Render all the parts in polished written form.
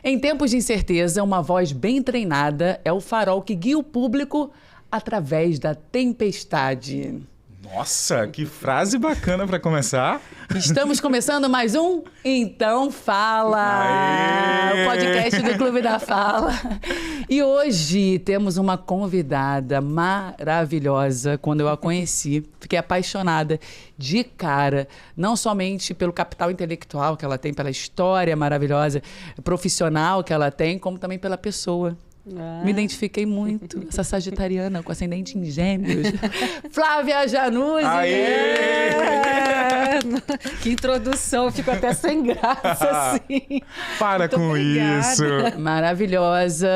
Em tempos de incerteza, uma voz bem treinada é o farol que guia o público através da tempestade. Nossa, que frase bacana para começar. Estamos começando mais um Então Fala, Aê! o podcast do Clube da Fala. E hoje temos uma convidada maravilhosa. Quando eu a conheci, fiquei apaixonada de cara, não somente pelo capital intelectual que ela tem, pela história maravilhosa, profissional que ela tem, como também pela pessoa. Me identifiquei muito, essa sagitariana com ascendente em Gêmeos. Flávia Januzzi! Que introdução, eu fico até sem graça, assim. Para Muito com obrigada. isso. Maravilhosa.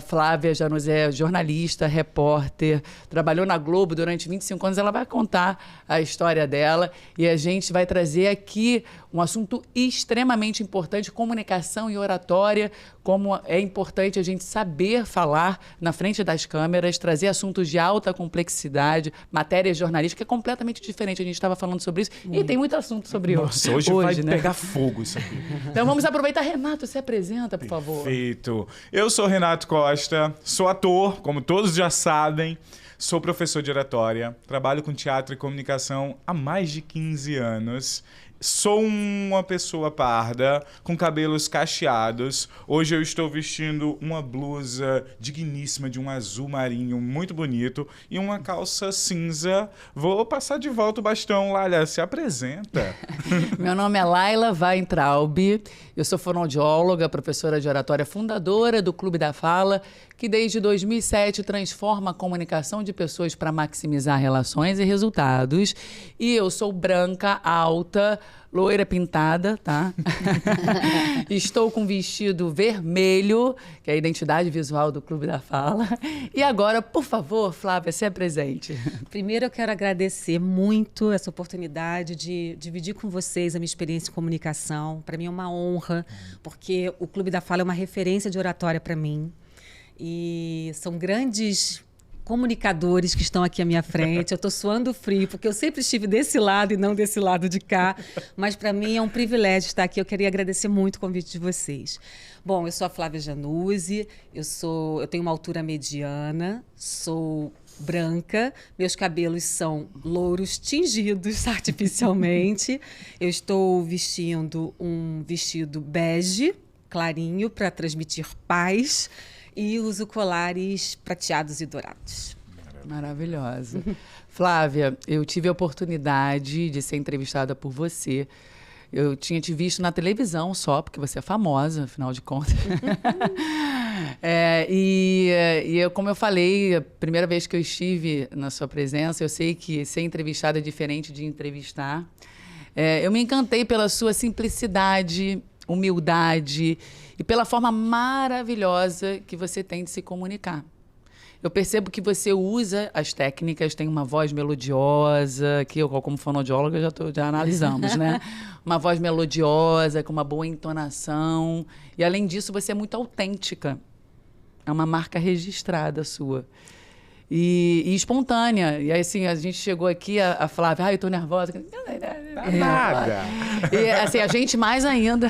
Flávia Januzzi é jornalista, repórter, trabalhou na Globo durante 25 anos. Ela vai contar a história dela e a gente vai trazer aqui um assunto extremamente importante, comunicação e oratória, como é importante a gente saber falar na frente das câmeras, trazer assuntos de alta complexidade, matérias jornalísticas, que é completamente diferente. A gente estava falando sobre isso e tem muito assunto sobre Nossa, hoje vai né? pegar fogo isso aqui. Então vamos aproveitar. Renato, se apresenta, por favor. Perfeito. Eu sou Renato Costa, sou ator, como todos já sabem. Sou professor de oratória, trabalho com teatro e comunicação há mais de 15 anos. Sou uma pessoa parda, com cabelos cacheados. Hoje eu estou vestindo uma blusa digníssima de um azul marinho muito bonito e uma calça cinza. Vou passar de volta o bastão. Lália, se apresenta. Meu nome é Laila Weintraub, eu sou fonoaudióloga, professora de oratória, fundadora do Clube da Fala, que desde 2007 transforma a comunicação de pessoas para maximizar relações e resultados. E eu sou branca, alta, loira pintada, tá? Estou com vestido vermelho, que é a identidade visual do Clube da Fala. E agora, por favor, Flávia, se apresente. Primeiro eu quero agradecer muito essa oportunidade de dividir com vocês a minha experiência em comunicação. Para mim é uma honra, porque o Clube da Fala é uma referência de oratória para mim. E são grandes comunicadores que estão aqui à minha frente. Eu estou suando frio, porque eu sempre estive desse lado e não desse lado de cá. Mas para mim é um privilégio estar aqui. Eu queria agradecer muito o convite de vocês. Bom, eu sou a Flávia Januzzi, eu tenho uma altura mediana, sou branca, meus cabelos são louros tingidos artificialmente. Eu estou vestindo um vestido bege, clarinho, para transmitir paz. E uso colares prateados e dourados. Maravilhosa. Flávia, eu tive a oportunidade de ser entrevistada por você. Eu tinha te visto na televisão só, porque você é famosa, afinal de contas. Como eu falei, a primeira vez que eu estive na sua presença, eu sei que ser entrevistada é diferente de entrevistar. Eu me encantei pela sua simplicidade, humildade e pela forma maravilhosa que você tem de se comunicar. Eu percebo que você usa as técnicas, tem uma voz melodiosa, que eu, como fonoaudióloga, já analisamos, né? Uma voz melodiosa, com uma boa entonação. E, além disso, você é muito autêntica. É uma marca registrada sua. E espontânea. E aí, assim, a gente chegou aqui, a Flávia, eu tô nervosa. Nada. E, assim, a gente mais ainda,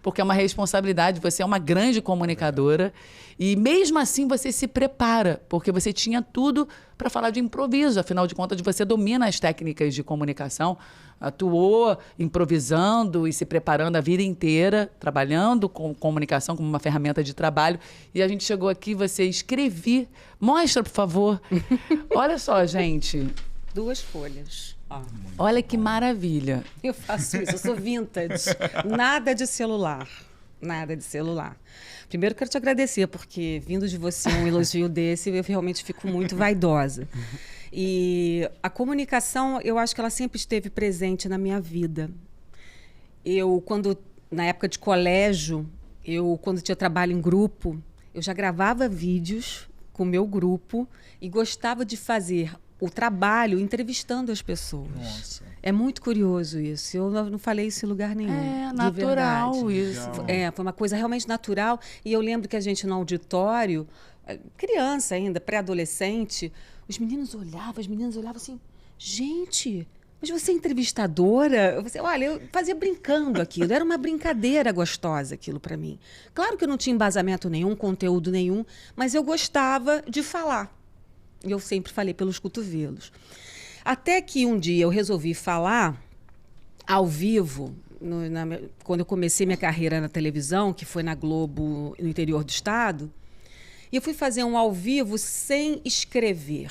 porque é uma responsabilidade. Você é uma grande comunicadora. E mesmo assim você se prepara, porque você tinha tudo para falar de improviso. Afinal de contas, você domina as técnicas de comunicação, atuou improvisando e se preparando a vida inteira, trabalhando com comunicação como uma ferramenta de trabalho. E a gente chegou aqui, você escrevi. Mostra, por favor. Olha só, gente. 2 folhas. Olha que maravilha. Eu faço isso, eu sou vintage. Nada de celular. Nada de celular. Primeiro, quero te agradecer, porque vindo de você um elogio desse, eu realmente fico muito vaidosa. E a comunicação, eu acho que ela sempre esteve presente na minha vida. Na época de colégio, quando tinha trabalho em grupo, eu já gravava vídeos com o meu grupo e gostava de fazer o trabalho entrevistando as pessoas. Nossa. É muito curioso isso. Eu não falei isso em lugar nenhum. É de natural verdade. isso. Foi uma coisa realmente natural. E eu lembro que a gente no auditório, criança ainda, pré-adolescente, os meninos olhavam assim, gente, mas você é entrevistadora? Olha, eu fazia brincando aquilo, era uma brincadeira gostosa aquilo para mim. Claro que eu não tinha embasamento nenhum, conteúdo nenhum, mas eu gostava de falar. E eu sempre falei pelos cotovelos. Até que um dia eu resolvi falar ao vivo, quando eu comecei minha carreira na televisão, que foi na Globo, no interior do estado, e eu fui fazer um ao vivo sem escrever.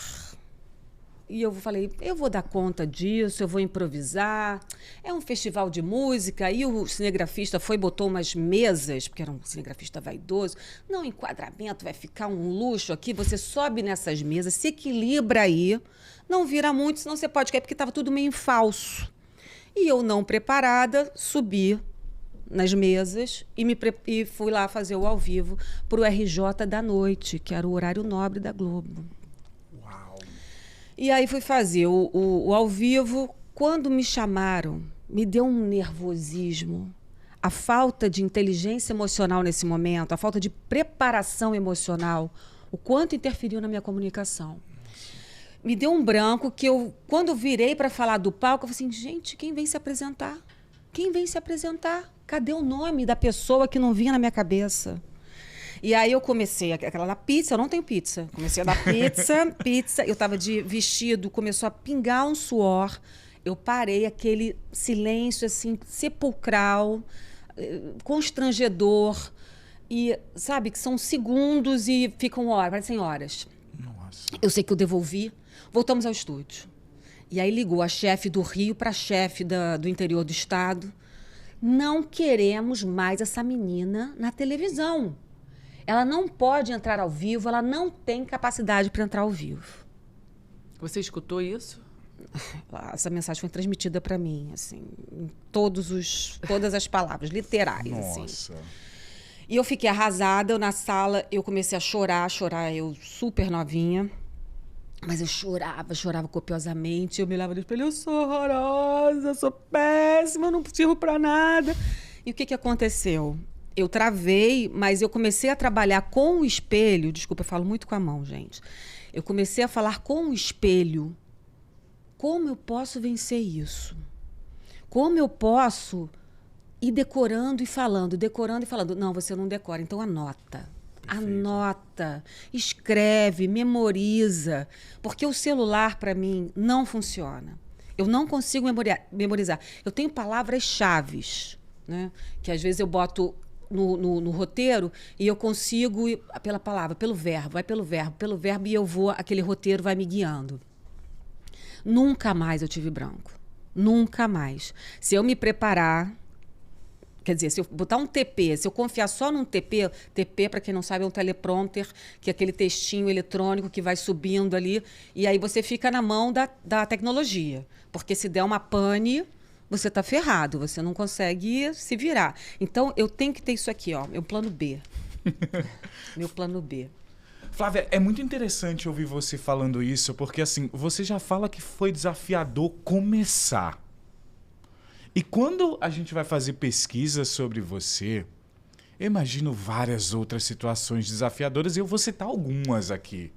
E eu falei, eu vou dar conta disso, eu vou improvisar. É um festival de música. E o cinegrafista botou umas mesas, porque era um cinegrafista vaidoso. Não, enquadramento, vai ficar um luxo aqui. Você sobe nessas mesas, se equilibra aí. Não vira muito, senão você pode cair, porque estava tudo meio em falso. E eu, não preparada, subi nas mesas e fui lá fazer o ao vivo para o RJ da noite, que era o horário nobre da Globo. E aí fui fazer o ao vivo. Quando me chamaram, me deu um nervosismo. A falta de inteligência emocional nesse momento, a falta de preparação emocional, o quanto interferiu na minha comunicação. Me deu um branco que quando eu virei para falar do palco, eu falei assim, gente, quem vem se apresentar? Quem vem se apresentar? Cadê o nome da pessoa que não vinha na minha cabeça? E aí eu comecei, aquela da pizza, eu não tenho pizza. Comecei a dar pizza, eu estava de vestido, começou a pingar um suor. Eu parei, aquele silêncio assim, sepulcral, constrangedor. E sabe, que são segundos e ficam horas, parecem horas. Nossa. Eu sei que eu devolvi, voltamos ao estúdio. E aí ligou a chefe do Rio para a chefe do interior do estado. Não queremos mais essa menina na televisão. Ela não pode entrar ao vivo, ela não tem capacidade para entrar ao vivo. Você escutou isso? Essa mensagem foi transmitida para mim, assim, em todas as palavras, literais. Nossa. Assim. E eu fiquei arrasada, na sala, eu comecei a chorar, eu super novinha. Mas eu chorava copiosamente. Eu me olhava no espelho, eu sou horrorosa, sou péssima, não sirvo para nada. E o que aconteceu? Eu travei, mas eu comecei a trabalhar com o espelho. Desculpa, eu falo muito com a mão, gente. Eu comecei a falar com o espelho. Como eu posso vencer isso? Como eu posso ir decorando e falando? Não, você não decora, então anota. Perfeito. Anota, escreve, memoriza. Porque o celular, para mim, não funciona. Eu não consigo memorizar. Eu tenho palavras-chave, né? Que às vezes eu boto no roteiro e eu consigo ir pela palavra, pelo verbo, e eu vou, aquele roteiro vai me guiando. Nunca mais eu tive branco. Nunca mais. Se eu me preparar, quer dizer, se eu botar um TP, se eu confiar só num TP, para quem não sabe, é um teleprompter, que é aquele textinho eletrônico que vai subindo ali, e aí você fica na mão da tecnologia. Porque se der uma pane, você está ferrado, você não consegue se virar. Então, eu tenho que ter isso aqui, ó, meu plano B. Meu plano B. Flávia, é muito interessante ouvir você falando isso, porque assim, você já fala que foi desafiador começar. E quando a gente vai fazer pesquisa sobre você, eu imagino várias outras situações desafiadoras e eu vou citar algumas aqui.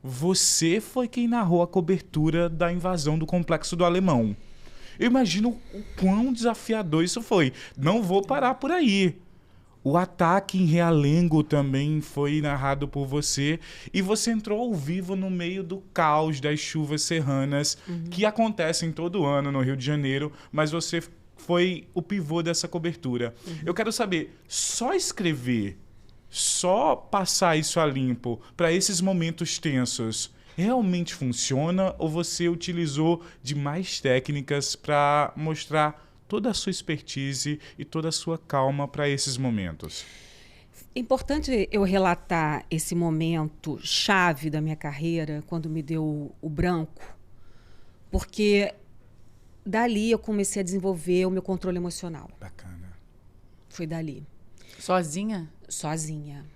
Você foi quem narrou a cobertura da invasão do Complexo do Alemão. Eu imagino o quão desafiador isso foi. Não vou parar por aí. O ataque em Realengo também foi narrado por você. E você entrou ao vivo no meio do caos das chuvas serranas que acontecem todo ano no Rio de Janeiro, mas você foi o pivô dessa cobertura. Eu quero saber, só escrever, só passar isso a limpo para esses momentos tensos, realmente funciona ou você utilizou de mais técnicas para mostrar toda a sua expertise e toda a sua calma para esses momentos? Importante eu relatar esse momento chave da minha carreira, quando me deu o branco, porque dali eu comecei a desenvolver o meu controle emocional. Bacana. Foi dali. Sozinha? Sozinha.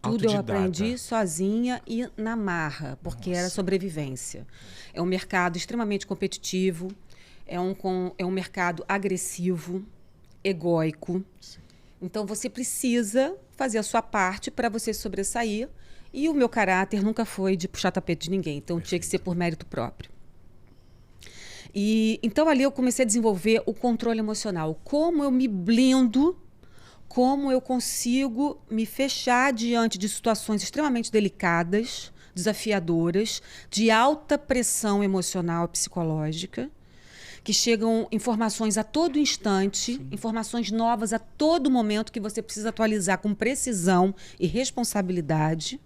Tudo Autodidata. eu aprendi sozinha e na marra, porque era sobrevivência. É um mercado extremamente competitivo, é um mercado agressivo, egóico. Sim. Então, você precisa fazer a sua parte para você sobressair. E o meu caráter nunca foi de puxar tapete de ninguém. Então, tinha que ser por mérito próprio. E então ali eu comecei a desenvolver o controle emocional. Como eu me blindo, como eu consigo me fechar diante de situações extremamente delicadas, desafiadoras, de alta pressão emocional e psicológica, que chegam informações a todo instante, sim, informações novas a todo momento que você precisa atualizar com precisão e responsabilidade,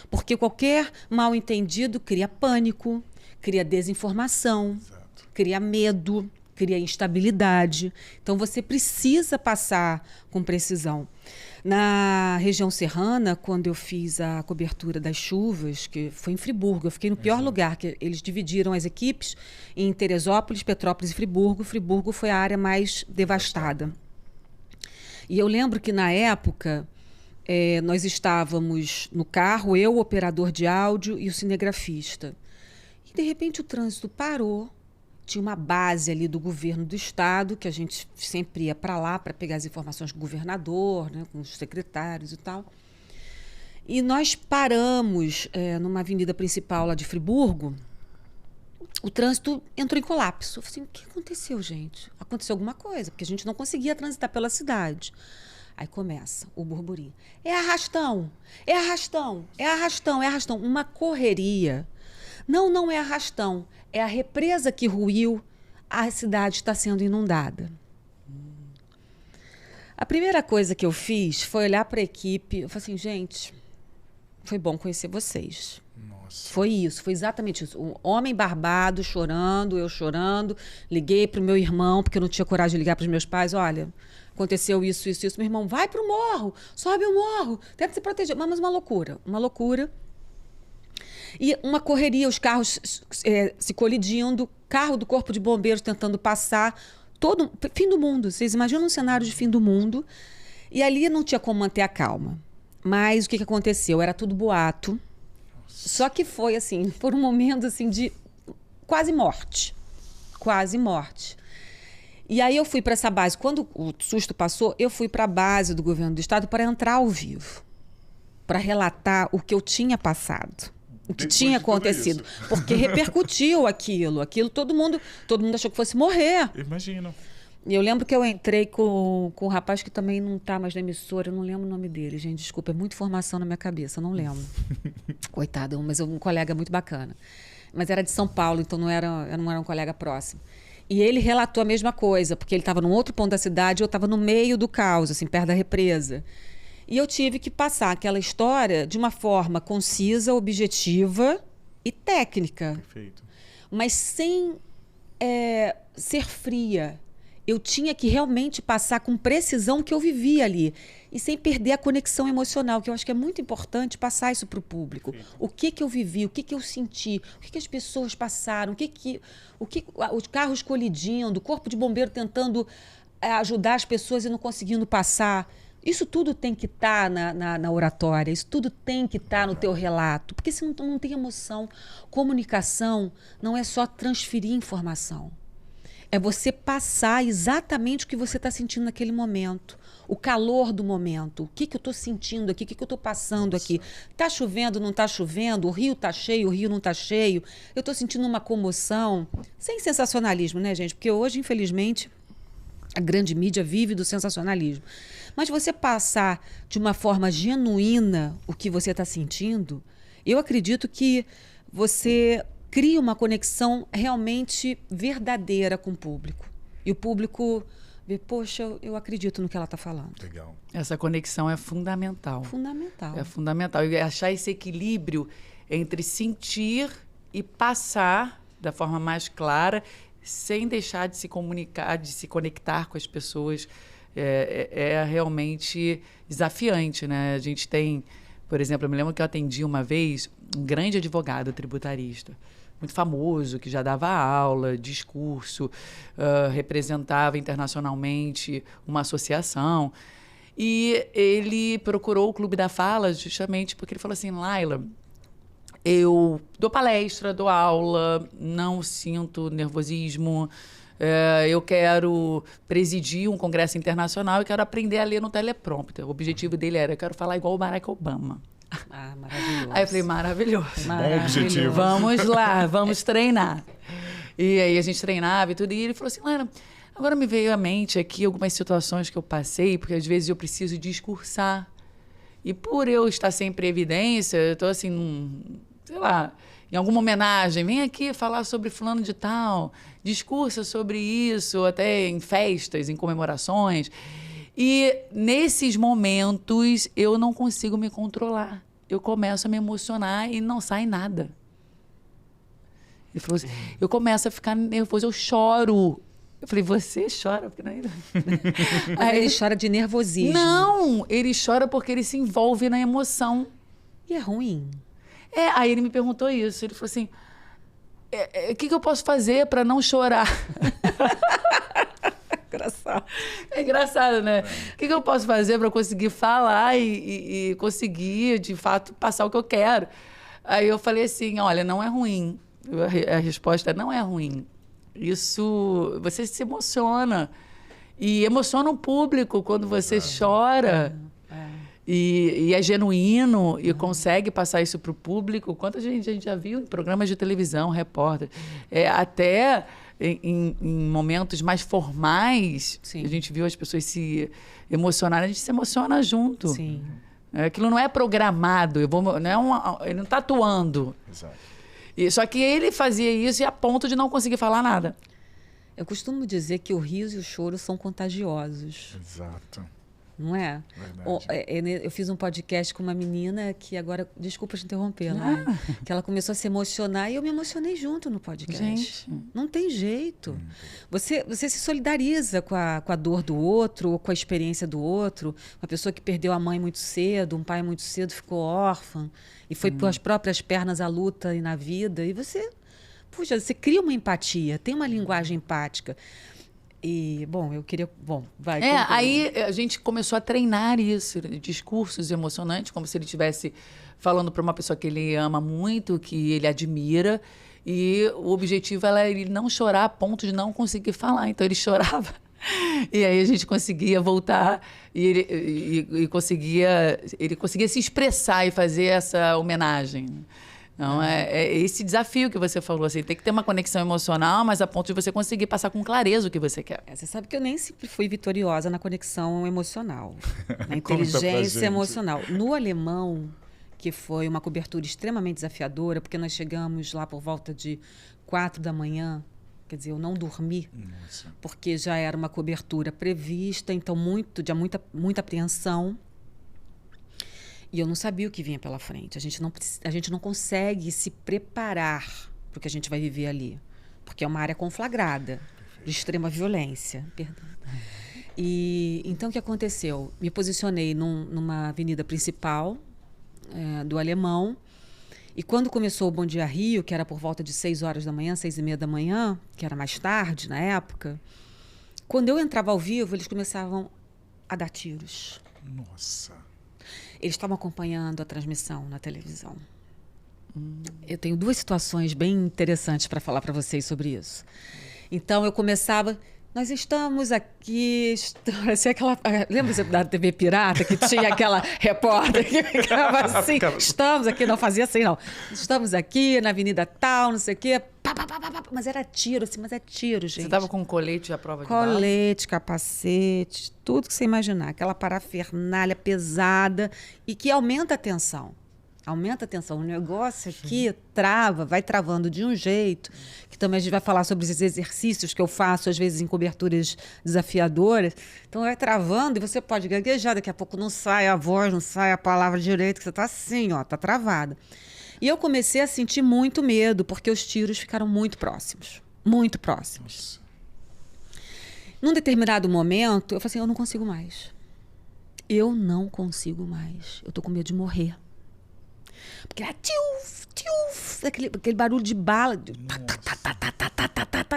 porque qualquer mal-entendido cria pânico, cria desinformação, exato, cria medo, cria instabilidade. Então, você precisa passar com precisão. Na região serrana, quando eu fiz a cobertura das chuvas, que foi em Friburgo, eu fiquei no pior lugar, que eles dividiram as equipes em Teresópolis, Petrópolis e Friburgo. Friburgo foi a área mais devastada. E eu lembro que, na época, nós estávamos no carro, eu, o operador de áudio e o cinegrafista. E, de repente, o trânsito parou. Tinha uma base ali do governo do estado, que a gente sempre ia para lá para pegar as informações com o governador, né, com os secretários e tal. E nós paramos numa avenida principal lá de Friburgo. O trânsito entrou em colapso. Eu falei assim, o que aconteceu, gente? Aconteceu alguma coisa, porque a gente não conseguia transitar pela cidade. Aí começa o burburinho. É arrastão, é arrastão, é arrastão, é arrastão. Uma correria. Não é arrastão. É a represa que ruiu, a cidade está sendo inundada. A primeira coisa que eu fiz foi olhar para a equipe. Eu falei assim, gente, foi bom conhecer vocês. Nossa. Foi isso, foi exatamente isso. Um homem barbado, chorando, eu chorando. Liguei para o meu irmão, porque eu não tinha coragem de ligar para os meus pais. Olha, aconteceu isso. Meu irmão, vai para o morro, sobe o morro, tenta se proteger. Mas uma loucura, uma loucura. E uma correria, os carros se colidindo, carro do Corpo de Bombeiros tentando passar, fim do mundo. Vocês imaginam um cenário de fim do mundo? E ali não tinha como manter a calma. Mas o que aconteceu? Era tudo boato. Nossa. Só que foi assim, por um momento assim, de quase morte. Quase morte. E aí eu fui para essa base. Quando o susto passou, eu fui para a base do governo do estado para entrar ao vivo, para relatar o que eu tinha passado. O que tinha acontecido. Porque repercutiu aquilo. Todo mundo achou que fosse morrer. Imagino. E eu lembro que eu entrei com um rapaz que também não está mais na emissora. Eu não lembro o nome dele, gente. Desculpa, é muita informação na minha cabeça. Eu não lembro. Coitado, mas um colega muito bacana. Mas era de São Paulo, então não era um colega próximo. E ele relatou a mesma coisa, porque ele estava num outro ponto da cidade e eu estava no meio do caos, assim, perto da represa. E eu tive que passar aquela história de uma forma concisa, objetiva e técnica. Perfeito. Mas sem ser fria. Eu tinha que realmente passar com precisão o que eu vivia ali. E sem perder a conexão emocional, que eu acho que é muito importante passar isso para o público. Perfeito. O que eu vivi, o que eu senti, o que as pessoas passaram, os carros colidindo, o corpo de bombeiro tentando ajudar as pessoas e não conseguindo passar. Isso tudo tem que estar na oratória, isso tudo tem que estar no teu relato, porque senão não tem emoção. Comunicação não é só transferir informação, é você passar exatamente o que você está sentindo naquele momento, o calor do momento, o que eu estou sentindo aqui, o que eu estou passando aqui. Está chovendo, não está chovendo, o rio está cheio, o rio não está cheio, eu estou sentindo uma comoção, sem sensacionalismo, né, gente? Porque hoje, infelizmente, a grande mídia vive do sensacionalismo. Mas você passar de uma forma genuína o que você está sentindo, eu acredito que você cria uma conexão realmente verdadeira com o público. E o público vê, poxa, eu acredito no que ela está falando. Legal. Essa conexão é fundamental. Fundamental. É fundamental. E achar esse equilíbrio entre sentir e passar da forma mais clara, sem deixar de se comunicar, de se conectar com as pessoas, é realmente desafiante, né? A gente tem, por exemplo, eu me lembro que eu atendi uma vez um grande advogado tributarista, muito famoso, que já dava aula, discurso, representava internacionalmente uma associação. E ele procurou o Clube da Fala justamente porque ele falou assim, Laila, eu dou palestra, dou aula, não sinto nervosismo, eu quero presidir um congresso internacional e quero aprender a ler no teleprompter. O objetivo dele era, eu quero falar igual o Barack Obama. Ah, maravilhoso. Aí eu falei, maravilhoso. Bom objetivo. Vamos lá, vamos treinar. E aí a gente treinava e tudo. E ele falou assim, Lara, agora me veio à mente aqui algumas situações que eu passei, porque às vezes eu preciso discursar. E por eu estar sempre em evidência, eu estou assim, sei lá, em alguma homenagem, vem aqui falar sobre fulano de tal, discursa sobre isso, até em festas, em comemorações. E nesses momentos eu não consigo me controlar. Eu começo a me emocionar e não sai nada. Ele falou assim, eu começo a ficar nervoso, eu choro. Eu falei, você chora? Porque não é... Aí ele chora de nervosismo. Não, ele chora porque ele se envolve na emoção. E é ruim. Aí ele me perguntou isso. Ele falou assim, o que eu posso fazer para não chorar? Engraçado. É engraçado, né? O que eu posso fazer para conseguir falar e conseguir, de fato, passar o que eu quero? Aí eu falei assim, olha, não é ruim. A resposta não é ruim. Isso, você se emociona. E emociona o público quando você chora. E é genuíno e consegue passar isso para o público. Quanta gente a gente já viu em programas de televisão, repórter. Até em momentos mais formais, Sim. a gente viu as pessoas se emocionarem, a gente se emociona junto. Sim. Aquilo não é programado, ele não está atuando. Exato. Só que ele fazia isso e a ponto de não conseguir falar nada. Eu costumo dizer que o riso e o choro são contagiosos. Exato. Não é? Verdade. Eu fiz um podcast com uma menina que agora... Desculpa te interromper, né? Que ela começou a se emocionar e eu me emocionei junto no podcast. Gente. Não tem jeito. Você se solidariza com a dor do outro, ou com a experiência do outro. Uma pessoa que perdeu a mãe muito cedo, um pai muito cedo, ficou órfã e foi por as próprias pernas à luta e na vida. E você... Puxa, você cria uma empatia, tem uma linguagem empática. E, bom, eu queria... Bom, vai. Aí a gente começou a treinar isso, discursos emocionantes, como se ele estivesse falando para uma pessoa que ele ama muito, que ele admira, e o objetivo era ele não chorar a ponto de não conseguir falar. Então ele chorava, e aí a gente conseguia voltar, e ele conseguia se expressar e fazer essa homenagem. Então, é esse desafio que você falou, assim, tem que ter uma conexão emocional, mas a ponto de você conseguir passar com clareza o que você quer. Você sabe que eu nem sempre fui vitoriosa na conexão emocional, na Conta pra inteligência gente. emocional. No Alemão, que foi uma cobertura extremamente desafiadora, porque nós chegamos lá por volta de 4 da manhã, quer dizer, eu não dormi, porque já era uma cobertura prevista, então muita apreensão. E eu não sabia o que vinha pela frente. A gente não consegue se preparar para o que a gente vai viver ali. Porque é uma área conflagrada, de extrema violência. Perdão. E então, o que aconteceu? Me posicionei numa avenida principal do Alemão. E quando começou o Bom Dia Rio, que era por volta de 6 horas da manhã, 6:30 da manhã, que era mais tarde na época, quando eu entrava ao vivo, eles começavam a dar tiros. Nossa. Eles estavam acompanhando a transmissão na televisão. Eu tenho 2 situações bem interessantes para falar para vocês sobre isso. Então, eu começava... Nós estamos aqui... Lembra da TV Pirata, que tinha aquela repórter que ficava assim? Estamos aqui, não fazia assim, não. Estamos aqui na avenida tal, não sei o quê. Mas era tiro, assim, mas é tiro, gente. Você estava com colete à prova de bala? Colete, capacete, tudo que você imaginar. Aquela parafernália pesada e que aumenta a tensão. Aumenta a tensão. O negócio aqui vai travando de um jeito, que também a gente vai falar sobre esses exercícios que eu faço, às vezes, em coberturas desafiadoras. Então, vai travando e você pode gaguejar, daqui a pouco não sai a voz, não sai a palavra direito, que você está assim, ó, está travada. E eu comecei a sentir muito medo, porque os tiros ficaram muito próximos. Muito próximos. Num determinado momento, eu falei assim, eu não consigo mais. Eu não consigo mais. Eu tô com medo de morrer. Porque era aquele barulho de bala.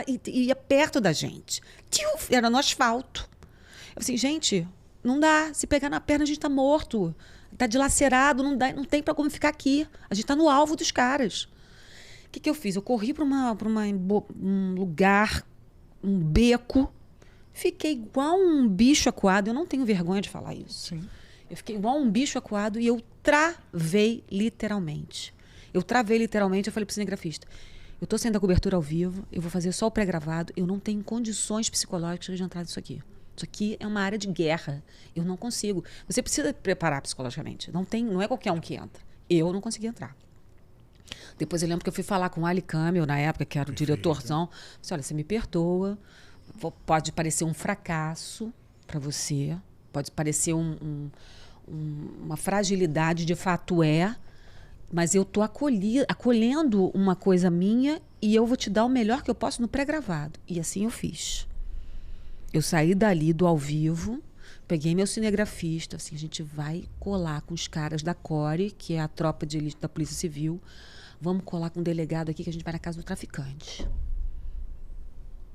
E ia perto da gente. Era no asfalto. Eu falei assim, gente, não dá. Se pegar na perna, a gente tá morto. Tá dilacerado, não tem pra como ficar aqui. A gente tá no alvo dos caras. O que eu fiz? Eu corri pra um lugar, um beco. Fiquei igual um bicho acuado. Eu não tenho vergonha de falar isso. Sim. Eu fiquei igual um bicho acuado e eu travei literalmente. Eu falei pro cinegrafista, eu tô saindo da cobertura ao vivo, eu vou fazer só o pré-gravado, eu não tenho condições psicológicas de entrar nisso aqui. Isso aqui é uma área de guerra. Eu não consigo. Você precisa preparar psicologicamente. Não é qualquer um que entra. Eu não consegui entrar. Depois eu lembro que eu fui falar com o Ali Camel, na época, que era o diretorzão. Eu disse, olha, você me perdoa, pode parecer um fracasso para você, pode parecer uma fragilidade, de fato mas eu estou acolhendo uma coisa minha e eu vou te dar o melhor que eu posso no pré-gravado. E assim eu fiz. Eu saí dali do ao vivo, peguei meu cinegrafista, assim, a gente vai colar com os caras da CORE, que é a tropa de elite da Polícia Civil, vamos colar com um delegado aqui que a gente vai na casa do traficante.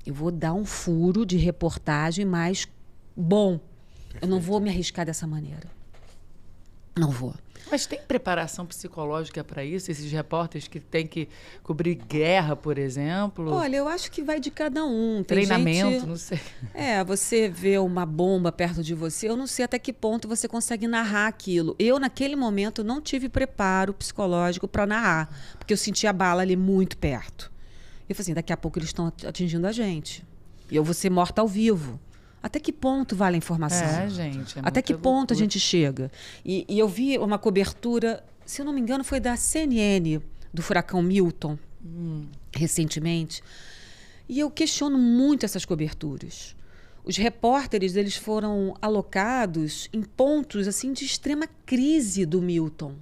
Eu vou dar um furo de reportagem, mas bom, eu não vou me arriscar dessa maneira. Não vou. Mas tem preparação psicológica para isso? Esses repórteres que têm que cobrir guerra, por exemplo? Olha, eu acho que vai de cada um. Tem treinamento, não sei. Você vê uma bomba perto de você, eu não sei até que ponto você consegue narrar aquilo. Eu, naquele momento, não tive preparo psicológico para narrar, porque eu senti a bala ali muito perto. Eu falei assim, daqui a pouco eles estão atingindo a gente. E eu vou ser morta ao vivo. Até que ponto vale a informação? Gente. Até que ponto a gente chega? E eu vi uma cobertura, se eu não me engano, foi da CNN, do furacão Milton, recentemente. E eu questiono muito essas coberturas. Os repórteres, eles foram alocados em pontos assim de extrema crise do Milton.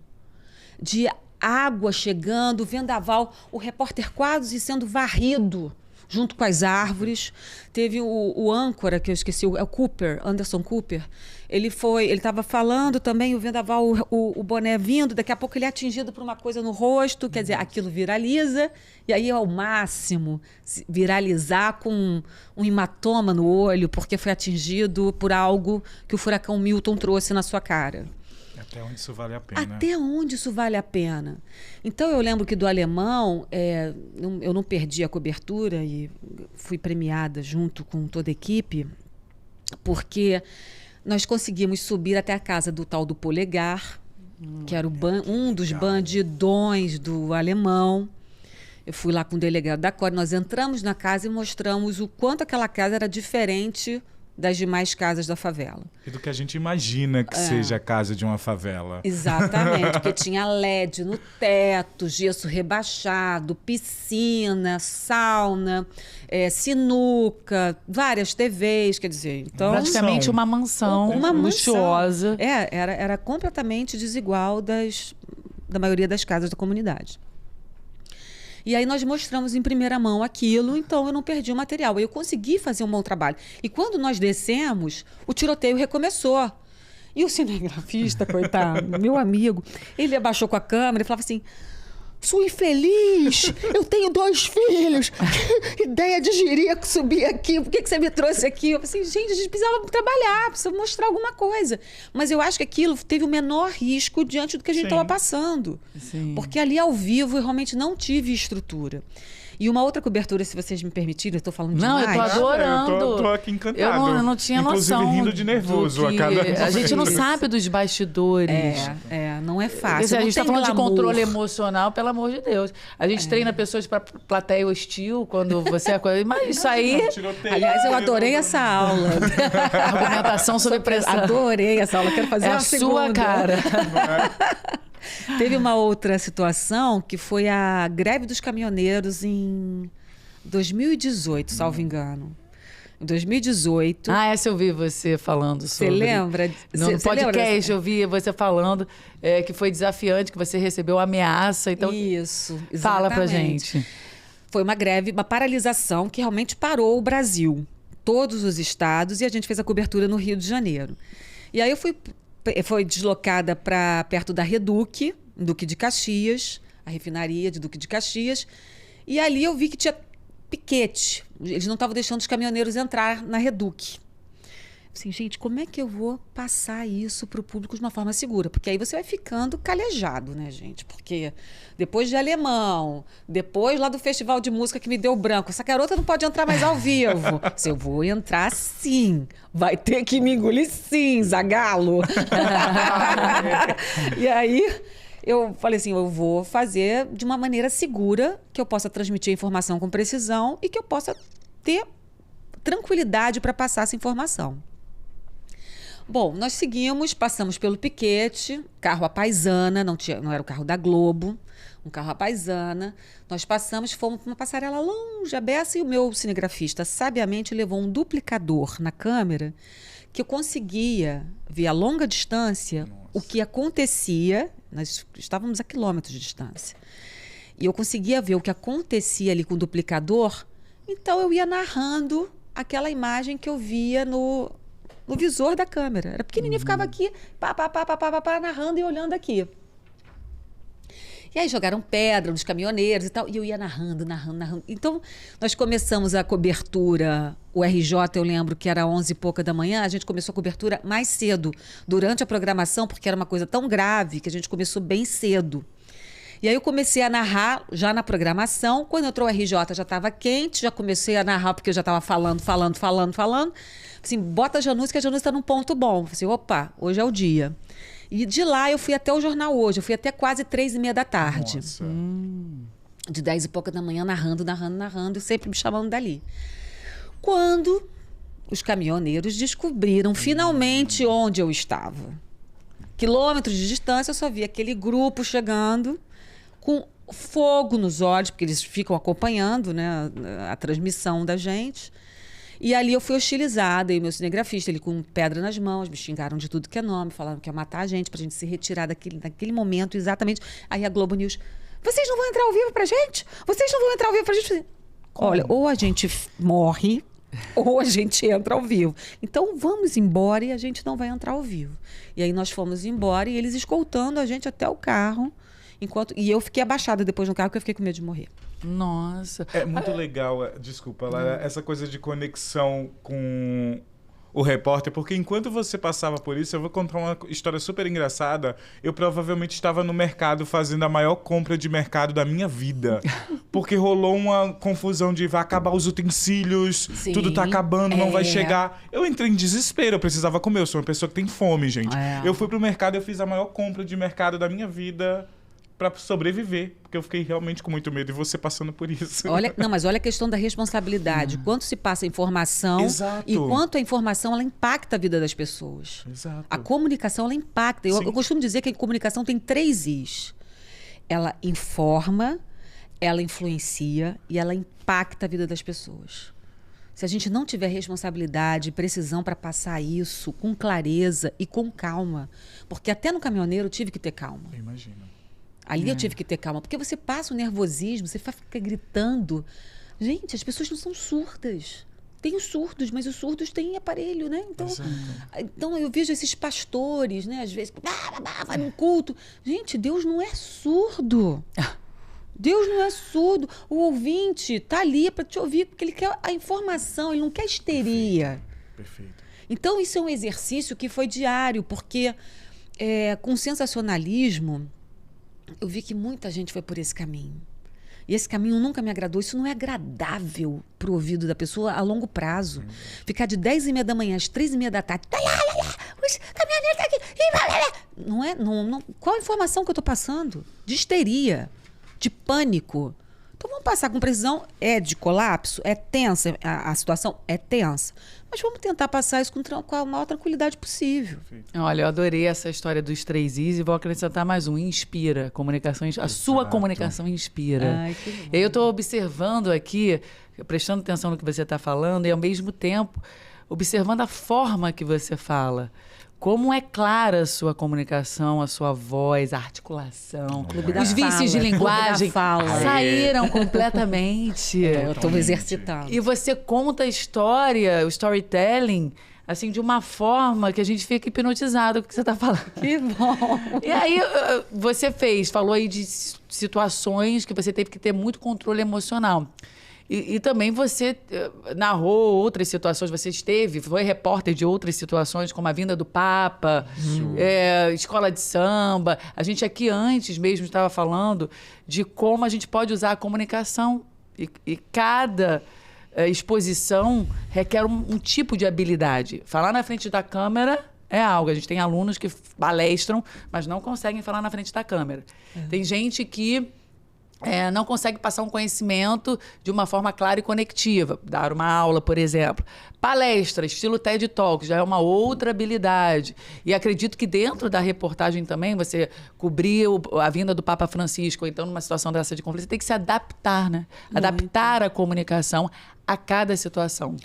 De água chegando, vendaval, o repórter quase sendo varrido junto com as árvores. Teve o âncora, que eu esqueci, é o Cooper, Anderson Cooper. Ele estava falando também, o vendaval, o boné vindo, daqui a pouco ele é atingido por uma coisa no rosto, quer dizer, aquilo viraliza, e aí é ao máximo viralizar com um hematoma no olho, porque foi atingido por algo que o furacão Milton trouxe na sua cara. Até onde isso vale a pena? Até onde isso vale a pena? Então, eu lembro que do Alemão, eu não perdi a cobertura e fui premiada junto com toda a equipe, porque nós conseguimos subir até a casa do tal do Polegar, que era um dos bandidões do Alemão. Eu fui lá com o delegado da CORE, nós entramos na casa e mostramos o quanto aquela casa era diferente das demais casas da favela. E do que a gente imagina que seja a casa de uma favela. Exatamente, porque tinha LED no teto, gesso rebaixado, piscina, sauna, sinuca, várias TVs, quer dizer... Então, praticamente uma mansão luxuosa. Era completamente desigual da maioria das casas da comunidade. E aí nós mostramos em primeira mão aquilo, então eu não perdi o material. Eu consegui fazer um bom trabalho. E quando nós descemos, o tiroteio recomeçou. E o cinegrafista, coitado, meu amigo, ele abaixou com a câmera e falava assim... Sou infeliz, eu tenho 2 filhos, ideia de jirico subir aqui, por que você me trouxe aqui? Eu falei assim, gente, a gente precisava trabalhar, precisava mostrar alguma coisa. Mas eu acho que aquilo teve o menor risco diante do que a gente estava passando. Sim. Porque ali ao vivo eu realmente não tive estrutura. E uma outra cobertura, se vocês me permitirem, eu estou falando demais. Não, eu tô adorando. Eu tô aqui encantado. Eu não tinha noção. Inclusive rindo de nervoso a cada... A gente não sabe dos bastidores. Não é fácil. A gente está falando de controle emocional, pelo amor de Deus. A gente treina pessoas para plateia hostil quando você é coisa. Mas isso aí... Aliás, eu adorei essa aula. Argumentação sobre pressão. Adorei essa aula. Quero fazer uma segunda. É a sua cara. Teve uma outra situação que foi a greve dos caminhoneiros em 2018, salvo engano. Em 2018... Essa eu vi você falando sobre. Você lembra? No podcast eu vi você falando que foi desafiante, que você recebeu ameaça. Então, isso, exatamente. Fala pra gente. Foi uma greve, uma paralisação que realmente parou o Brasil. Todos os estados, e a gente fez a cobertura no Rio de Janeiro. E aí eu foi deslocada para perto da Reduc, Duque de Caxias, a refinaria de Duque de Caxias. E ali eu vi que tinha piquete. Eles não estavam deixando os caminhoneiros entrar na Reduc. Assim, gente, como é que eu vou passar isso para o público de uma forma segura? Porque aí você vai ficando calejado, né, gente? Porque depois de Alemão, depois lá do festival de música que me deu branco, essa garota não pode entrar mais ao vivo. Se eu vou entrar sim, vai ter que me engolir sim, Zagalo. E aí eu falei assim, eu vou fazer de uma maneira segura, que eu possa transmitir a informação com precisão e que eu possa ter tranquilidade para passar essa informação. Bom, nós seguimos, passamos pelo piquete, carro à paisana, não era o carro da Globo, um carro à paisana. Nós passamos, fomos para uma passarela longe, a beça, e o meu cinegrafista sabiamente levou um duplicador na câmera que eu conseguia ver a longa distância o que acontecia. Nós estávamos a quilômetros de distância. E eu conseguia ver o que acontecia ali com o duplicador, então eu ia narrando aquela imagem que eu via no visor da câmera. Era pequenininho, ficava aqui, narrando e olhando aqui. E aí jogaram pedra nos caminhoneiros e tal, e eu ia narrando. Então, nós começamos a cobertura, o RJ, eu lembro que era 11 e pouca da manhã, a gente começou a cobertura mais cedo, durante a programação, porque era uma coisa tão grave que a gente começou bem cedo. E aí eu comecei a narrar já na programação. Quando entrou o RJ já estava quente, já comecei a narrar porque eu já estava falando. Assim, bota a Janúcia, que a Janúcia está num ponto bom. Falei assim, opa, hoje é o dia. E de lá eu fui até o Jornal Hoje, eu fui até quase 3h30 da tarde. Nossa. De 10 e pouca da manhã, narrando, e sempre me chamando dali. Quando os caminhoneiros descobriram finalmente onde eu estava. Quilômetros de distância, eu só vi aquele grupo chegando com fogo nos olhos, porque eles ficam acompanhando, né, a transmissão da gente. E ali eu fui hostilizada, e o meu cinegrafista, ele com pedra nas mãos, me xingaram de tudo que é nome, falaram que ia matar a gente, pra gente se retirar naquele momento, exatamente. Aí a Globo News, vocês não vão entrar ao vivo pra gente? Vocês não vão entrar ao vivo pra gente? Olha, ou a gente morre, ou a gente entra ao vivo. Então vamos embora e a gente não vai entrar ao vivo. E aí nós fomos embora e eles escoltando a gente até o carro, e eu fiquei abaixada depois no carro, porque eu fiquei com medo de morrer. Nossa. É muito legal, desculpa, Lara, essa coisa de conexão com o repórter, porque enquanto você passava por isso, eu vou contar uma história super engraçada. Eu provavelmente estava no mercado fazendo a maior compra de mercado da minha vida. Porque rolou uma confusão de vai acabar os utensílios, Sim, tudo tá acabando, não vai chegar. Eu entrei em desespero, eu precisava comer, eu sou uma pessoa que tem fome, gente. Eu fui pro mercado, eu fiz a maior compra de mercado da minha vida para sobreviver, porque eu fiquei realmente com muito medo, e você passando por isso. Mas olha a questão da responsabilidade. Quanto se passa a informação. Exato. E quanto a informação ela impacta a vida das pessoas. Exato. A comunicação ela impacta. Eu costumo dizer que a comunicação tem 3 Is. Ela informa, ela influencia e ela impacta a vida das pessoas. Se a gente não tiver responsabilidade e precisão para passar isso com clareza e com calma, porque até no caminhoneiro eu tive que ter calma. Eu imagino. Ali eu tive que ter calma, porque você passa o nervosismo, você fica gritando. Gente, as pessoas não são surdas. Tem os surdos, mas os surdos têm aparelho, né? Então eu vejo esses pastores, né? Às vezes, vai num culto. Gente, Deus não é surdo. Deus não é surdo. O ouvinte tá ali para te ouvir, porque ele quer a informação, ele não quer histeria. Perfeito. Então isso é um exercício que foi diário, porque com sensacionalismo, eu vi que muita gente foi por esse caminho. E esse caminho nunca me agradou. Isso não é agradável para o ouvido da pessoa a longo prazo. Ficar de 10h30 da manhã às 3h30 da tarde. Os caminhoneiros aqui. Não, qual a informação que eu estou passando? De histeria, de pânico. Então vamos passar com precisão. É de colapso? É tensa a situação? É tensa. Mas vamos tentar passar isso com a maior tranquilidade possível. Olha, eu adorei essa história dos 3 Is e vou acrescentar mais um. Inspira. A sua comunicação inspira. Ai, que bom. Eu estou observando aqui, prestando atenção no que você está falando e, ao mesmo tempo, observando a forma que você fala. Como é clara a sua comunicação, a sua voz, a articulação. Os vícios de linguagem saíram completamente. Eu estou exercitando. E você conta a história, o storytelling, assim, de uma forma que a gente fica hipnotizado com o que você está falando. Que bom! E aí, você falou aí de situações que você teve que ter muito controle emocional. E também você narrou outras situações, foi repórter de outras situações, como a vinda do Papa, escola de samba. A gente aqui antes mesmo estava falando de como a gente pode usar a comunicação. E cada exposição requer um tipo de habilidade. Falar na frente da câmera é algo. A gente tem alunos que palestram, mas não conseguem falar na frente da câmera. Tem gente que não consegue passar um conhecimento de uma forma clara e conectiva. Dar uma aula, por exemplo. Palestra, estilo TED Talk, já é uma outra habilidade. E acredito que dentro da reportagem também, você cobrir a vinda do Papa Francisco, ou então numa situação dessa de conflito, você tem que se adaptar, né? Adaptar a comunicação a cada situação.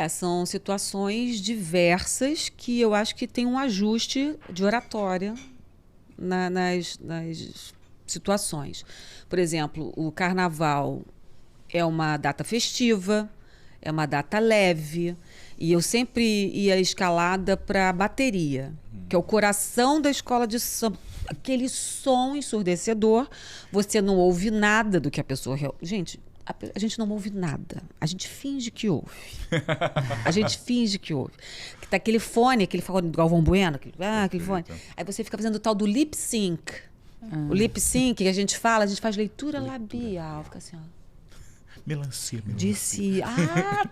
São situações diversas que eu acho que tem um ajuste de oratória nas situações. Por exemplo, o carnaval é uma data festiva, é uma data leve, e eu sempre ia escalada para a bateria, que é o coração da escola de samba. Aquele som ensurdecedor, você não ouve nada do que a pessoa... Gente, a gente não ouve nada. A gente finge que ouve. A gente finge que ouve. Que tá aquele fone do Galvão Bueno, aquele fone. Aí você fica fazendo o tal do lip sync. O lip sync que a gente faz leitura labial. Fica assim, ó. Melancia. Disse,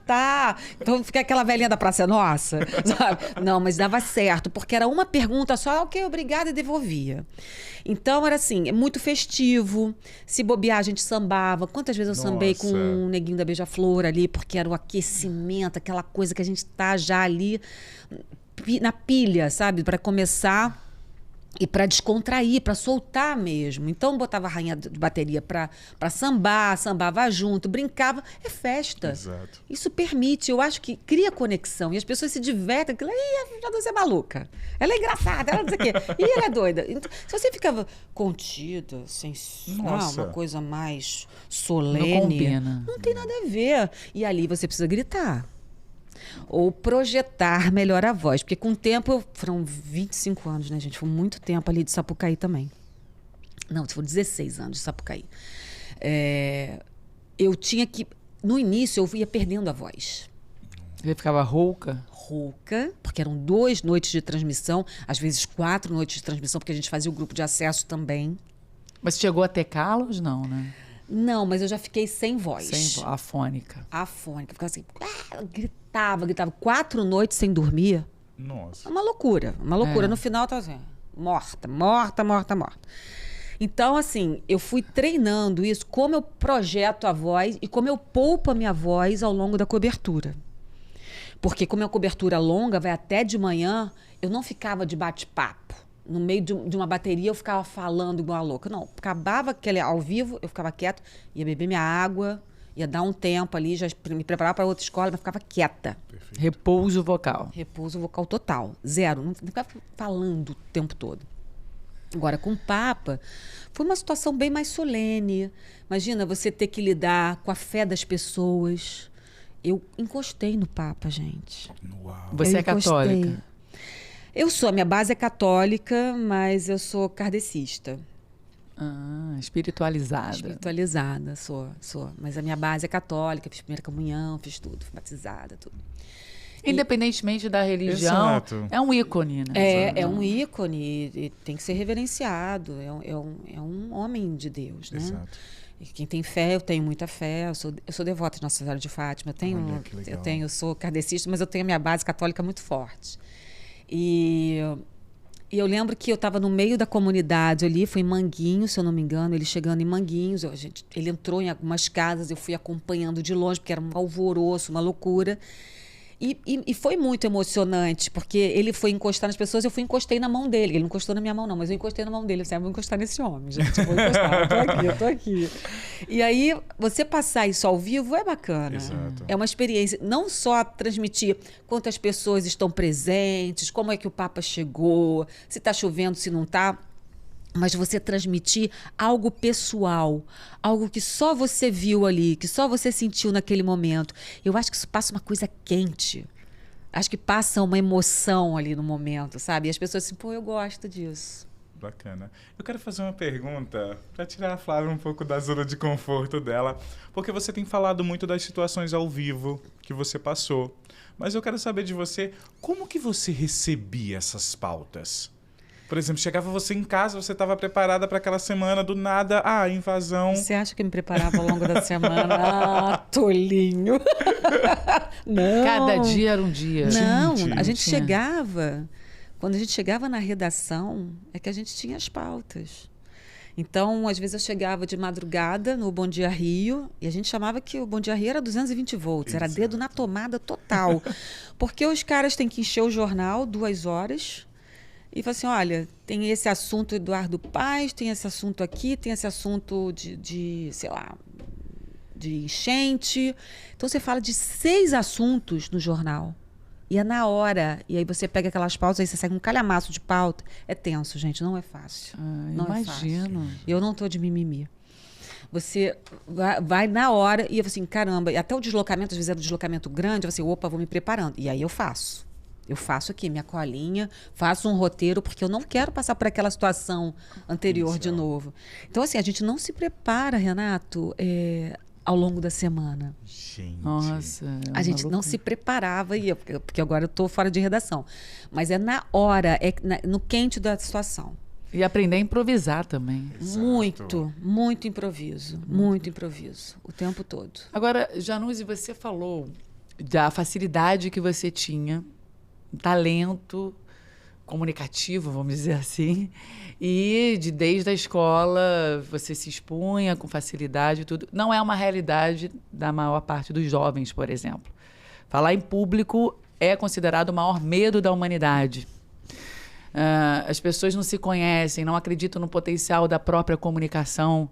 tá. Então fica aquela velhinha da Praça Nossa, sabe? Não, mas dava certo, porque era uma pergunta só, ok, obrigada, e devolvia. Então era assim, é muito festivo. Se bobear, a gente sambava. Quantas vezes eu sambei com um neguinho da Beija-Flor ali, porque era o aquecimento, aquela coisa que a gente tá já ali na pilha, sabe? Para começar. E para descontrair, para soltar mesmo. Então, botava a rainha de bateria para sambar, sambava junto, brincava. É festa. Exato. Isso permite, eu acho que cria conexão. E as pessoas se divertem. A Jaduz é maluca. Ela é engraçada, ela não sei o quê. E ela é doida. Então, se você ficava contida, sem uma coisa mais solene... Não combina. Não tem nada a ver. E ali você precisa gritar. Ou projetar melhor a voz. Porque com o tempo, foram 25 anos, né, gente? Foi muito tempo ali de Sapucaí também. Não, foram 16 anos de Sapucaí. Eu tinha que... No início, eu ia perdendo a voz. Você ficava rouca? Rouca, porque eram 2 noites de transmissão, às vezes 4 noites de transmissão, porque a gente fazia o grupo de acesso também. Mas chegou a ter calos? Não, né? Não, mas eu já fiquei sem voz. Afônica. Afônica. Ficava assim, gritava. 4 noites sem dormir. Nossa. Uma loucura, uma loucura. No final, eu tava assim, morta. Então, assim, eu fui treinando isso, como eu projeto a voz e como eu poupo a minha voz ao longo da cobertura. Porque como é uma cobertura longa, vai até de manhã, eu não ficava de bate-papo. No meio de uma bateria, eu ficava falando igual a louca. Não, acabava aquele ao vivo, eu ficava quieta, ia beber minha água, ia dar um tempo ali, já me preparar para outra escola, mas ficava quieta. Perfeito. Repouso vocal. Repouso vocal total, 0. Não ficava falando o tempo todo. Agora, com o Papa, foi uma situação bem mais solene. Imagina você ter que lidar com a fé das pessoas. Eu encostei no Papa, gente. Uau. Você é católica? Eu sou, a minha base é católica, mas eu sou kardecista. Espiritualizada. Espiritualizada, sou. Mas a minha base é católica, fiz primeira comunhão, fiz tudo, fui batizada, tudo. Independentemente da religião, Exato. é um ícone, né? É um ícone e tem que ser reverenciado. É um homem de Deus, né? Exato. E quem tem fé, eu tenho muita fé. Eu sou devota de Nossa Senhora de Fátima. Eu sou kardecista, mas eu tenho a minha base católica muito forte. E eu lembro que eu estava no meio da comunidade ali, foi em Manguinhos, se eu não me engano, ele chegando em Manguinhos, ele entrou em algumas casas, eu fui acompanhando de longe, porque era um alvoroço, uma loucura. E foi muito emocionante, porque ele foi encostar nas pessoas, eu encostei na mão dele. Ele não encostou na minha mão, não, mas eu encostei na mão dele. Eu disse, eu vou encostar nesse homem, gente. Eu vou encostar, eu tô aqui. E aí, você passar isso ao vivo é bacana. Exato. É uma experiência, não só transmitir quantas pessoas estão presentes, como é que o Papa chegou, se está chovendo, se não está, mas você transmitir algo pessoal, algo que só você viu ali, que só você sentiu naquele momento. Eu acho que isso passa uma coisa quente. Acho que passa uma emoção ali no momento, sabe? E as pessoas assim, pô, eu gosto disso. Bacana. Eu quero fazer uma pergunta para tirar a Flávia um pouco da zona de conforto dela, porque você tem falado muito das situações ao vivo que você passou. Mas eu quero saber de você, como que você recebia essas pautas? Por exemplo, chegava você em casa, você estava preparada para aquela semana, do nada, invasão. Você acha que eu me preparava ao longo da semana? Tolinho. Não. Cada dia era um dia. Não, a gente chegava Quando a gente chegava na redação, é que a gente tinha as pautas. Então, às vezes eu chegava de madrugada no Bom Dia Rio, e a gente chamava que o Bom Dia Rio era 220 volts, era dedo na tomada total. Porque os caras têm que encher o jornal 2 horas e falar assim, olha, tem esse assunto Eduardo Paes, tem esse assunto aqui, tem esse assunto sei lá, de enchente. Então, você fala de 6 assuntos no jornal. E é na hora. E aí você pega aquelas pautas, aí você segue um calhamaço de pauta. É tenso, gente. Não é fácil. Não imagino. É fácil. Eu não tô de mimimi. Você vai na hora e eu falo assim, caramba. E até o deslocamento, às vezes é um deslocamento grande, eu falo assim, opa, vou me preparando. E aí eu faço. Eu faço aqui minha colinha, faço um roteiro, porque eu não quero passar por aquela situação anterior de novo. Então, assim, a gente não se prepara, Renato, ao longo da semana. Gente. Nossa. A gente não se preparava, porque agora eu estou fora de redação. Mas é na hora, no quente da situação. E aprender a improvisar também. Muito, muito improviso. Muito improviso. O tempo todo. Agora, Januse, você falou da facilidade que você tinha, talento comunicativo, vamos dizer assim, e desde a escola você se expunha com facilidade e tudo. Não é uma realidade da maior parte dos jovens, por exemplo. Falar em público é considerado o maior medo da humanidade. As pessoas não se conhecem, não acreditam no potencial da própria comunicação.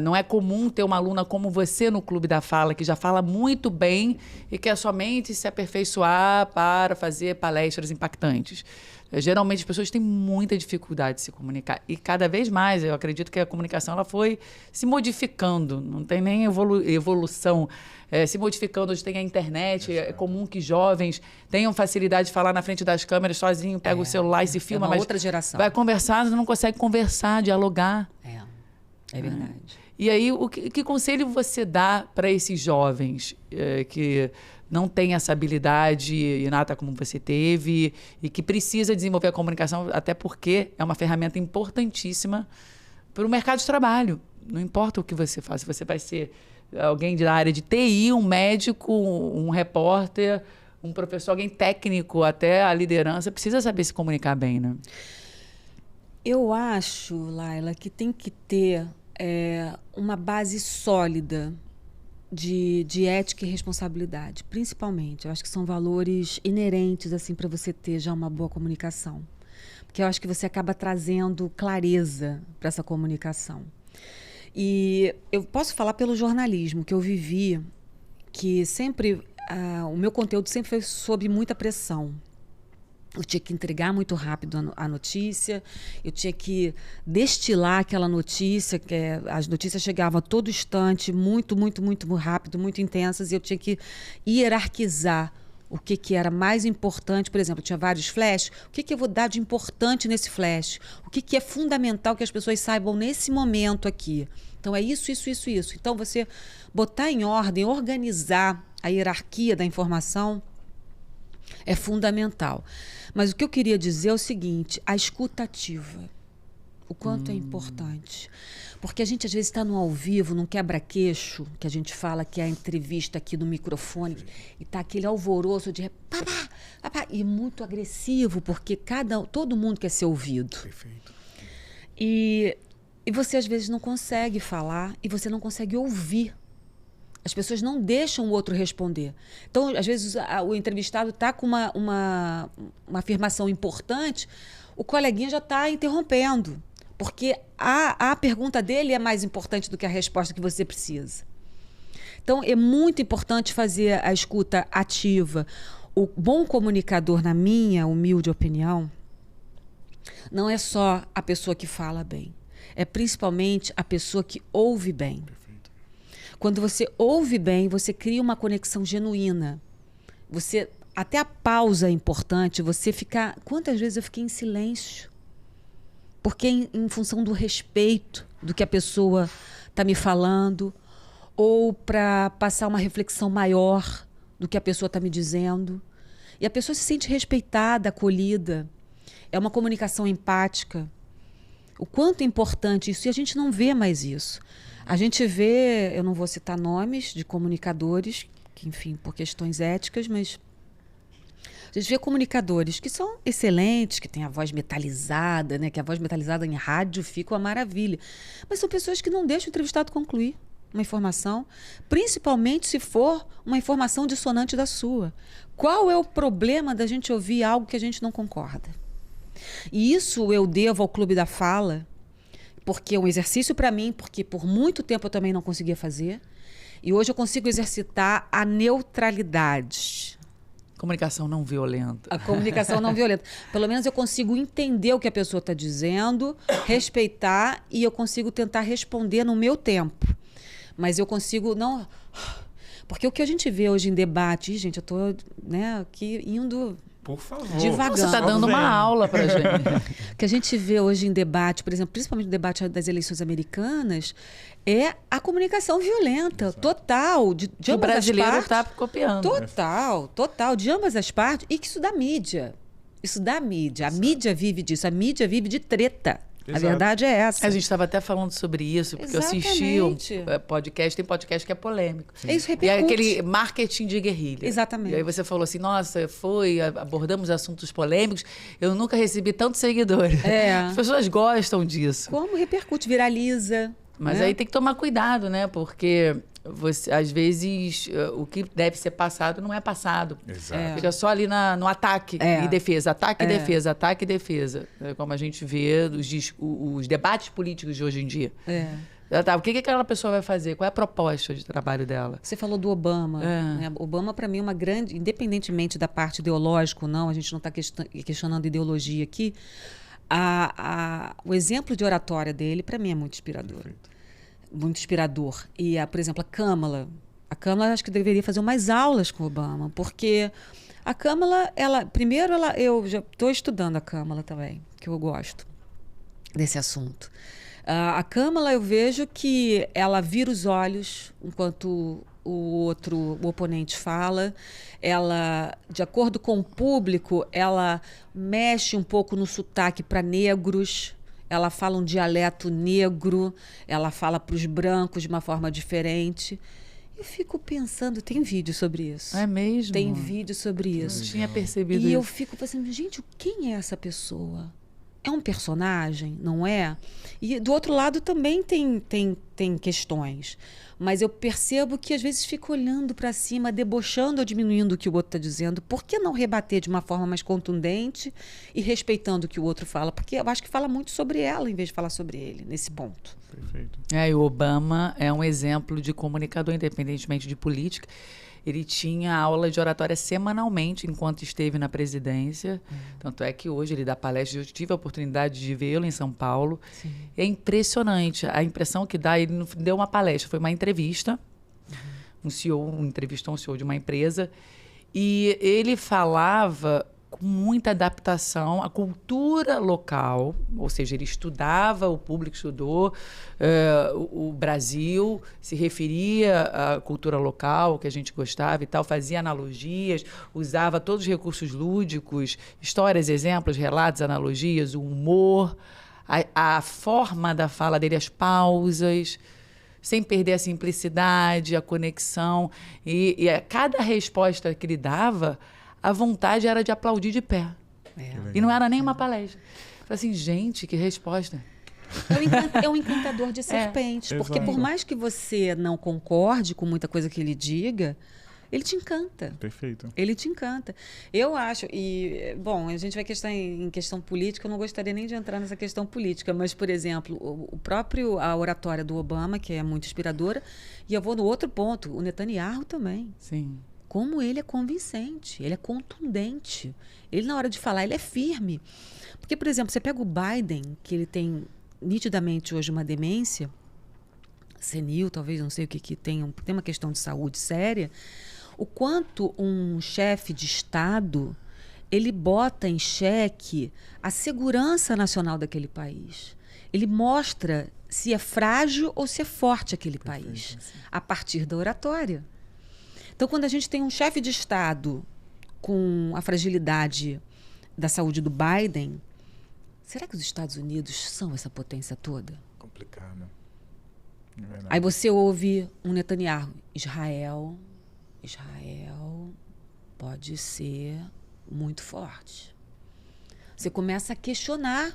Não é comum ter uma aluna como você no Clube da Fala, que já fala muito bem e quer somente se aperfeiçoar para fazer palestras impactantes. Geralmente as pessoas têm muita dificuldade de se comunicar. E cada vez mais, eu acredito que a comunicação ela foi se modificando. Não tem nem evolução. Se modificando, hoje tem a internet. É comum que jovens tenham facilidade de falar na frente das câmeras sozinho, pega o celular e se filma. É uma outra geração. Vai conversar, não consegue conversar, dialogar. É verdade. E aí, que conselho você dá para esses jovens que não têm essa habilidade inata como você teve e que precisa desenvolver a comunicação, até porque é uma ferramenta importantíssima para o mercado de trabalho. Não importa o que você faz, se você vai ser alguém da área de TI, um médico, um repórter, um professor, alguém técnico, até a liderança, precisa saber se comunicar bem, né? Eu acho, Laila, que tem que ter uma base sólida de ética e responsabilidade, principalmente. Eu acho que são valores inerentes assim, para você ter já uma boa comunicação. Porque eu acho que você acaba trazendo clareza para essa comunicação. E eu posso falar pelo jornalismo, que eu vivi, que sempre o meu conteúdo sempre foi sob muita pressão. Eu tinha que entregar muito rápido a notícia, eu tinha que destilar aquela notícia, as notícias chegavam a todo instante, muito, muito, muito rápido, muito intensas, e eu tinha que hierarquizar o que era mais importante. Por exemplo, eu tinha vários flashes, o que eu vou dar de importante nesse flash? O que é fundamental que as pessoas saibam nesse momento aqui? Então, é isso, isso, isso, isso. Então, você botar em ordem, organizar a hierarquia da informação é fundamental. Mas o que eu queria dizer é o seguinte, a escuta ativa. O quanto é importante. Porque a gente, às vezes, está no ao vivo, num quebra-queixo, que a gente fala que é a entrevista aqui no microfone, e está aquele alvoroço de papá, papá, e muito agressivo, porque todo mundo quer ser ouvido. Perfeito. E você, às vezes, não consegue falar e você não consegue ouvir. As pessoas não deixam o outro responder. Então, às vezes, o entrevistado está com uma afirmação importante, o coleguinha já está interrompendo, porque a pergunta dele é mais importante do que a resposta que você precisa. Então, é muito importante fazer a escuta ativa. O bom comunicador, na minha humilde opinião, não é só a pessoa que fala bem, é principalmente a pessoa que ouve bem. Quando você ouve bem, você cria uma conexão genuína. Até a pausa é importante, você ficar... Quantas vezes eu fiquei em silêncio? Porque em função do respeito do que a pessoa está me falando, ou para passar uma reflexão maior do que a pessoa está me dizendo. E a pessoa se sente respeitada, acolhida. É uma comunicação empática. O quanto é importante isso, e a gente não vê mais isso. A gente vê, eu não vou citar nomes de comunicadores, que, enfim, por questões éticas, mas A gente vê comunicadores que são excelentes, que têm a voz metalizada, né? Que a voz metalizada em rádio fica uma maravilha. Mas são pessoas que não deixam o entrevistado concluir uma informação, principalmente se for uma informação dissonante da sua. Qual é o problema da gente ouvir algo que a gente não concorda? E isso eu devo ao Clube da Fala, porque é um exercício para mim, porque por muito tempo eu também não conseguia fazer. E hoje eu consigo exercitar a neutralidade. Comunicação não violenta. A comunicação não violenta. Pelo menos eu consigo entender o que a pessoa está dizendo, respeitar, e eu consigo tentar responder no meu tempo. Mas eu consigo não... Porque o que a gente vê hoje em debate... Ih, gente, eu estou aqui indo... Por favor. Devagando. Você está dando uma aula para gente. O que a gente vê hoje em debate, por exemplo, principalmente no debate das eleições americanas, é a comunicação violenta, total, de O ambas as brasileiro partes. está copiando. Total, de ambas as partes. E que isso dá mídia. Isso dá mídia. A mídia vive disso. A mídia vive de treta. A Exato. verdade é essa. A gente estava até falando sobre isso, porque Exatamente. eu assisti um podcast, tem podcast que é polêmico. Isso E é repercute. aquele marketing de guerrilha. Exatamente. E aí você falou assim, nossa, abordamos assuntos polêmicos, eu nunca recebi tantos seguidores. É. As pessoas gostam disso. Como repercute, viraliza. Mas né? aí tem que tomar cuidado, né? Porque você, às vezes o que deve ser passado não é passado. Exato. Fica só ali no ataque e defesa, ataque e defesa, ataque e defesa. É como a gente vê os debates políticos de hoje em dia. O que aquela pessoa vai fazer? Qual é a proposta de trabalho dela? Você falou do Obama. Né? Obama, para mim, é uma grande... Independentemente da parte ideológica ou não, a gente não está questionando ideologia aqui, o exemplo de oratória dele, para mim, é muito inspirador. Perfeito. Muito inspirador. E, por exemplo, a Câmara. A Câmara, acho que deveria fazer umas aulas com o Obama, porque a Câmara, eu já estou estudando a Câmara também, que eu gosto desse assunto. A Câmara, eu vejo que ela vira os olhos enquanto o oponente fala. Ela, de acordo com o público, ela mexe um pouco no sotaque para negros. Ela fala um dialeto negro, ela fala para os brancos de uma forma diferente. Eu fico pensando, tem vídeo sobre isso. É mesmo? Tem vídeo sobre isso. Não tinha percebido E isso. eu fico pensando, gente, quem é essa pessoa? É um personagem, não é? E do outro lado também tem questões. Mas eu percebo que às vezes fica olhando para cima, debochando ou diminuindo o que o outro está dizendo. Por que não rebater de uma forma mais contundente e respeitando o que o outro fala? Porque eu acho que fala muito sobre ela em vez de falar sobre ele, nesse ponto. Perfeito. E o Obama é um exemplo de comunicador, independentemente de política. Ele tinha aula de oratória semanalmente enquanto esteve na presidência. Tanto é que hoje ele dá palestra. Eu tive a oportunidade de vê-lo em São Paulo. Sim. É impressionante. A impressão que dá, ele não deu uma palestra, foi uma entrevista. Um CEO entrevistou um CEO de uma empresa. E ele falava com muita adaptação à cultura local, ou seja, ele estudava, o público estudou o Brasil, se referia à cultura local, que a gente gostava e tal, fazia analogias, usava todos os recursos lúdicos, histórias, exemplos, relatos, analogias, o humor, a forma da fala dele, as pausas, sem perder a simplicidade, a conexão. E a cada resposta que ele dava, a vontade era de aplaudir de pé. E não era nem uma palestra. Falei assim, gente, que resposta. É um encantador de serpentes. Porque por mais que você não concorde com muita coisa que ele diga, ele te encanta. Perfeito. Ele te encanta. Eu acho, bom, a gente vai em questão política, eu não gostaria nem de entrar nessa questão política, mas, por exemplo, a oratória do Obama, que é muito inspiradora, e eu vou no outro ponto, o Netanyahu também. Sim. Como ele é convincente, ele é contundente. Ele, na hora de falar, ele é firme. Porque, por exemplo, você pega o Biden, que ele tem nitidamente hoje uma demência senil, talvez, não sei o que tem uma questão de saúde séria, o quanto um chefe de Estado, ele bota em xeque a segurança nacional daquele país. Ele mostra se é frágil ou se é forte aquele país, a partir da oratória. Então, quando a gente tem um chefe de Estado com a fragilidade da saúde do Biden, será que os Estados Unidos são essa potência toda? Complicado. É verdade. Aí você ouve um Netanyahu, Israel pode ser muito forte. Você começa a questionar.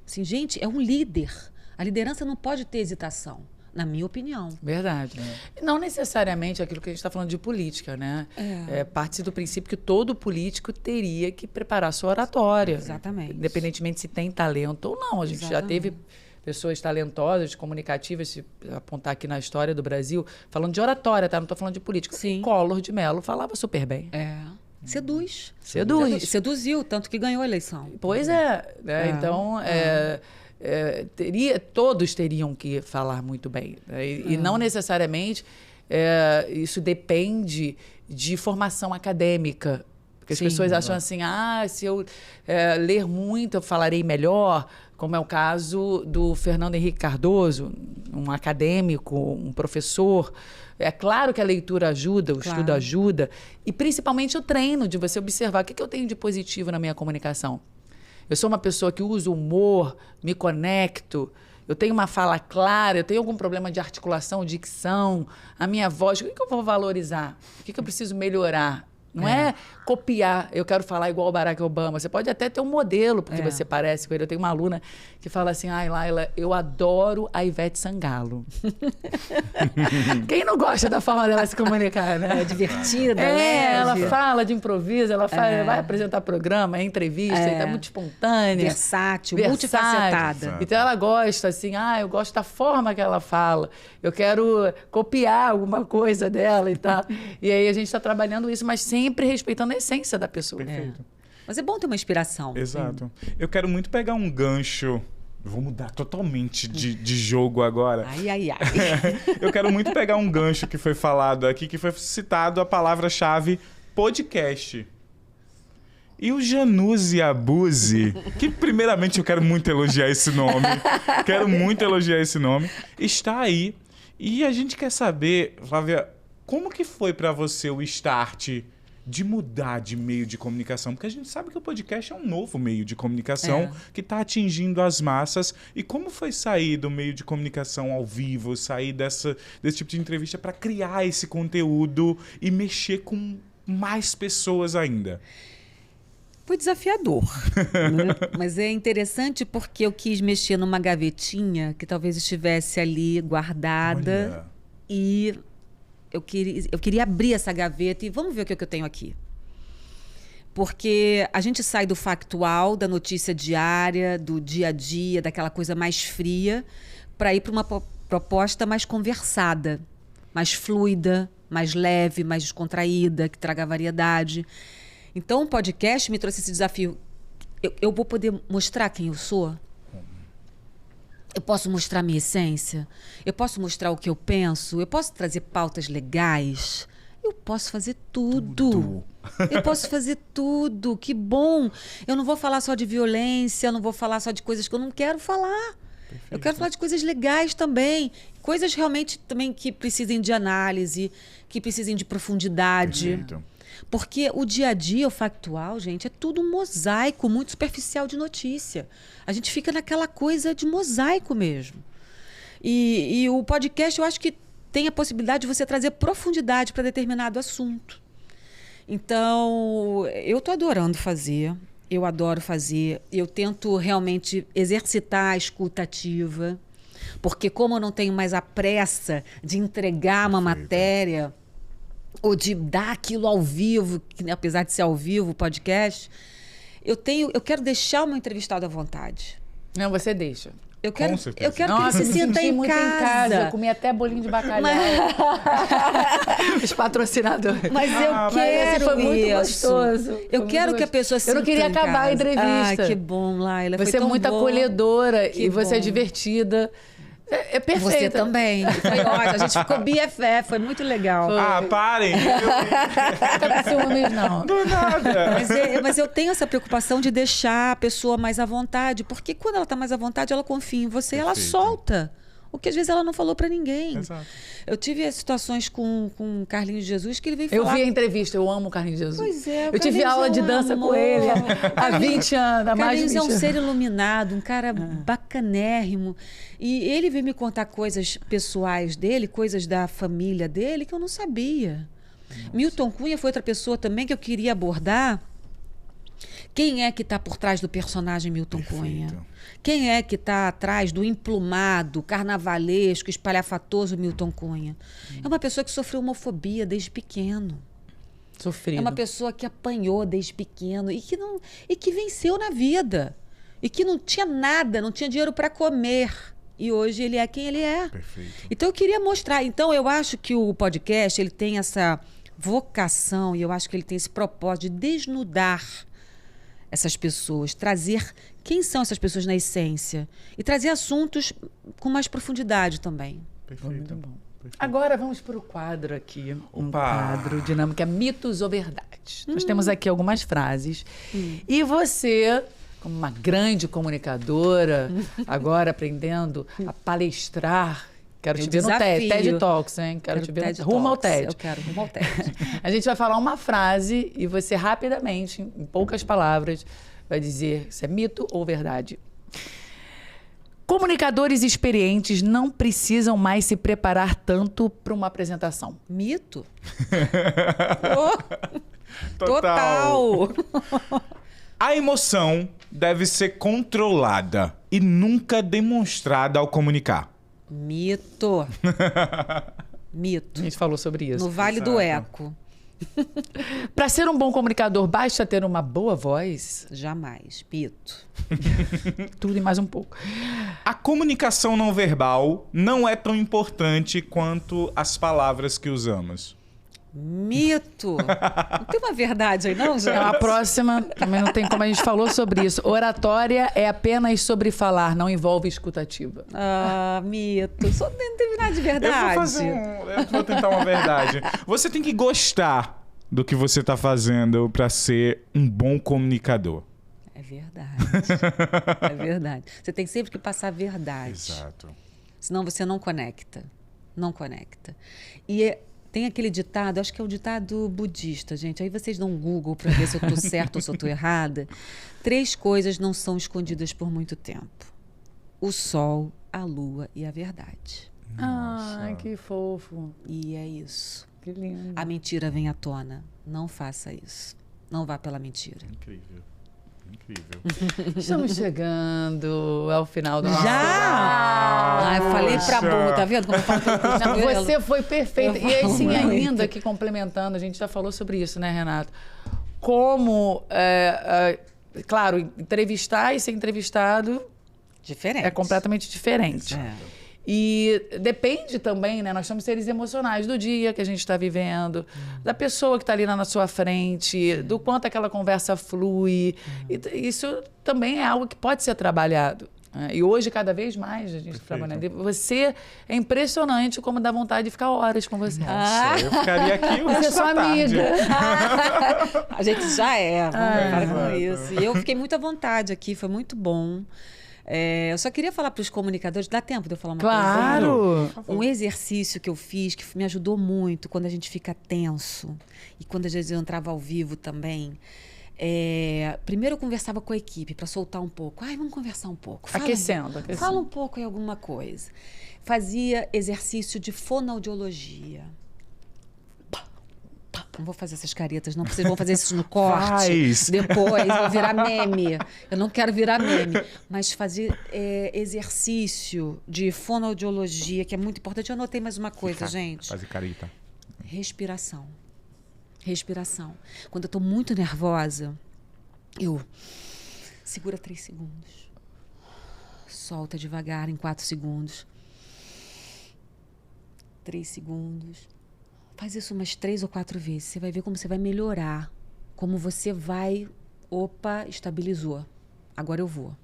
Assim, gente, é um líder. A liderança não pode ter hesitação, na minha opinião. Verdade. E não necessariamente aquilo que a gente está falando de política, né? Parte do princípio que todo político teria que preparar sua oratória. Exatamente. Independentemente se tem talento ou não. A gente já teve pessoas talentosas, comunicativas, se apontar aqui na história do Brasil, falando de oratória, tá? Não estou falando de política. Sim. Collor de Mello falava super bem. Seduz. Seduziu, tanto que ganhou a eleição. Pois é. Né? Então, todos teriam que falar muito bem. Né? E não necessariamente isso depende de formação acadêmica. Porque as pessoas acham assim, se eu ler muito, eu falarei melhor, como é o caso do Fernando Henrique Cardoso, um acadêmico, um professor. É claro que a leitura ajuda, o estudo ajuda, e principalmente o treino de você observar o que eu tenho de positivo na minha comunicação. Eu sou uma pessoa que usa o humor, me conecto, eu tenho uma fala clara, eu tenho algum problema de articulação, dicção, a minha voz, o que eu vou valorizar? O que eu preciso melhorar? Não é copiar, eu quero falar igual o Barack Obama. Você pode até ter um modelo, porque você parece com ele. Eu tenho uma aluna que fala assim, Laila, eu adoro a Ivete Sangalo. Quem não gosta da forma dela se comunicar, né? É divertida, ela fala de improviso, ela vai apresentar programa, entrevista, tá muito espontânea. Versátil, multifacetada. Então ela gosta, assim, eu gosto da forma que ela fala. Eu quero copiar alguma coisa dela e tal. E aí a gente está trabalhando isso, mas sempre respeitando a essência da pessoa. Perfeito. Mas é bom ter uma inspiração. Exato. Eu quero muito pegar um gancho. Vou mudar totalmente de jogo agora. Ai. Eu quero muito pegar um gancho que foi falado aqui, que foi citado a palavra-chave podcast. E o Januse Abuse, que primeiramente eu quero muito elogiar esse nome. Está aí. E a gente quer saber, Flávia, como que foi para você o start de mudar de meio de comunicação? Porque a gente sabe que o podcast é um novo meio de comunicação que está atingindo as massas. E como foi sair do meio de comunicação ao vivo, sair desse tipo de entrevista para criar esse conteúdo e mexer com mais pessoas ainda? Foi desafiador, né? Mas é interessante porque eu quis mexer numa gavetinha que talvez estivesse ali guardada. Olha. E eu queria abrir essa gaveta e vamos ver o que eu tenho aqui. Porque a gente sai do factual, da notícia diária, do dia a dia, daquela coisa mais fria, para ir para uma proposta mais conversada, mais fluida, mais leve, mais descontraída, que traga variedade. Então, o podcast me trouxe esse desafio. Eu vou poder mostrar quem eu sou? Eu posso mostrar minha essência? Eu posso mostrar o que eu penso? Eu posso trazer pautas legais? Eu posso fazer tudo. Eu posso fazer tudo. Que bom! Eu não vou falar só de violência, eu não vou falar só de coisas que eu não quero falar. Perfeito. Eu quero falar de coisas legais também. Coisas realmente também que precisem de análise, que precisem de profundidade. Perfeito. Porque o dia a dia, o factual, gente, é tudo um mosaico muito superficial de notícia. A gente fica naquela coisa de mosaico mesmo. E o podcast, eu acho que tem a possibilidade de você trazer profundidade para determinado assunto. Então, eu estou adorando fazer. Eu adoro fazer. Eu tento realmente exercitar a escuta ativa. Porque como eu não tenho mais a pressa de entregar uma matéria ou de dar aquilo ao vivo, que, apesar de ser ao vivo o podcast, eu quero deixar o meu entrevistado à vontade. Não, você deixa. Eu quero Com certeza. que ele se sinta em muito casa. em casa. Eu comi até bolinho de bacalhau. Os patrocinadores. Mas eu quero foi muito isso. gostoso. Eu quero que a pessoa se sinta. Eu não queria acabar a entrevista. Ah, que bom, Laila. Você é muito acolhedora e você é bom. divertida. É perfeito. Você também. Foi ótimo. A gente ficou BFF, foi muito legal. Parem! Não fica com ciúmes, não. Do nada! Mas eu tenho essa preocupação de deixar a pessoa mais à vontade, porque quando ela está mais à vontade, ela confia em você e ela solta. O que às vezes ela não falou para ninguém. Exato. Eu tive situações com o Carlinhos Jesus que ele veio falar... Eu vi a entrevista, eu amo o Carlinhos Jesus. Pois é, eu tive aula de dança com ele há 20 anos, há mais de 20 anos. Carlinhos é um ser iluminado, um cara bacanérrimo. E ele veio me contar coisas pessoais dele, coisas da família dele, que eu não sabia. Nossa. Milton Cunha foi outra pessoa também que eu queria abordar, Quem é que está por trás do personagem Milton Perfeito. Cunha? Quem é que está atrás do emplumado, carnavalesco, espalhafatoso Milton Cunha? É uma pessoa que sofreu homofobia desde pequeno. Sofrido. É uma pessoa que apanhou desde pequeno e que venceu na vida. E que não tinha nada, não tinha dinheiro para comer. E hoje ele é quem ele é. Perfeito. Então eu queria mostrar. Então eu acho que o podcast ele tem essa vocação e eu acho que ele tem esse propósito de desnudar essas pessoas, trazer quem são essas pessoas na essência e trazer assuntos com mais profundidade também. Perfeito. Muito bom. Perfeito. Agora vamos para o quadro aqui. Um Opa! quadro dinâmico, é mitos ou verdades. Nós temos aqui algumas frases. E você, como uma grande comunicadora, agora aprendendo a palestrar, quero te ver no TED, TED Talks, hein? Quero te ver TED rumo ao Talks. TED. Eu quero rumo ao TED. A gente vai falar uma frase e você rapidamente, em poucas palavras, vai dizer se é mito ou verdade. Comunicadores experientes não precisam mais se preparar tanto para uma apresentação. Mito? Total. A emoção deve ser controlada e nunca demonstrada ao comunicar. Mito. A Mito. gente falou sobre isso. No Vale do Exato. Eco. Para ser um bom comunicador, basta ter uma boa voz, Jamais. Mito. tudo e mais um pouco. A comunicação não verbal não é tão importante quanto as palavras que usamos. Mito. Não tem uma verdade aí, não, gente? A próxima, também não tem como, a gente falou sobre isso. Oratória é apenas sobre falar, não envolve escutativa. Ah, mito. Só não teve nada de verdade. Eu vou tentar uma verdade. Você tem que gostar do que você está fazendo para ser um bom comunicador. É verdade. É verdade. Você tem sempre que passar a verdade. Exato. Senão você não conecta. Não conecta. E tem aquele ditado, acho que é o ditado budista, gente. Aí vocês dão um Google para ver se eu estou certa ou se eu estou errada. 3 coisas não são escondidas por muito tempo: o sol, a lua e a verdade. Ai, que fofo. E é isso. Que lindo. A mentira vem à tona. Não faça isso. Não vá pela mentira. Incrível. Incrível. Estamos chegando ao final do Já? Ai, falei pra Poxa. burro, tá vendo como eu falo pelo Não, cotovelo? você foi perfeita. Eu E assim, falo muito. ainda aqui complementando, a gente já falou sobre isso, né, Renato? Como, claro, entrevistar e ser entrevistado Diferente. é completamente diferente. É. E depende também, né? Nós somos seres emocionais do dia que a gente está vivendo, da pessoa que está ali na sua frente, do quanto aquela conversa flui. E isso também é algo que pode ser trabalhado. Né? E hoje, cada vez mais, a gente está trabalhando. E você é impressionante como dá vontade de ficar horas com você. Nossa, eu ficaria aqui o Você é resto sua da tarde. amiga. A gente já é, vamos parar com exato. isso. E eu fiquei muito à vontade aqui, foi muito bom. Eu só queria falar para os comunicadores, dá tempo de eu falar uma coisa? Claro! Um exercício que eu fiz, que me ajudou muito quando a gente fica tenso, e quando às vezes eu entrava ao vivo também. Primeiro eu conversava com a equipe para soltar um pouco. Ai, vamos conversar um pouco. Aquecendo. Fala um pouco em alguma coisa. Fazia exercício de fonoaudiologia. Não vou fazer essas caretas, não. Vocês vão fazer isso no corte. Faz. Depois, vou virar meme. Eu não quero virar meme. Mas fazer exercício de fonoaudiologia, que é muito importante. Eu anotei mais uma coisa, gente. Fazer carita. Respiração. Respiração. Quando eu estou muito nervosa, eu segura 3 segundos. Solta devagar em 4 segundos. 3 segundos. Faz isso umas 3 ou 4 vezes. Você vai ver como você vai melhorar. Como você vai... Opa, estabilizou. Agora eu vou.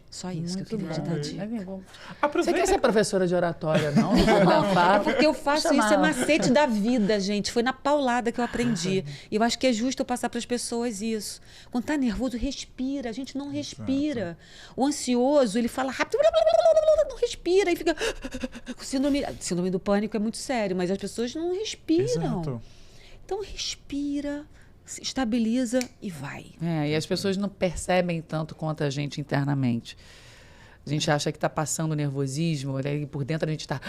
Só isso que eu queria te dar dica. Você Aproveita. quer ser professora de oratória, não? É porque eu faço isso, é Chamar. macete da vida, gente. Foi na paulada que eu aprendi. E eu acho que é justo eu passar para as pessoas isso. Quando tá nervoso, respira. A gente não respira. O ansioso, ele fala rápido, não respira. E fica... Síndrome do pânico é muito sério, mas as pessoas não respiram. Exato. Então, respira, se estabiliza e vai. E as pessoas não percebem tanto quanto a gente internamente. A gente acha que está passando nervosismo, olha aí por dentro a gente está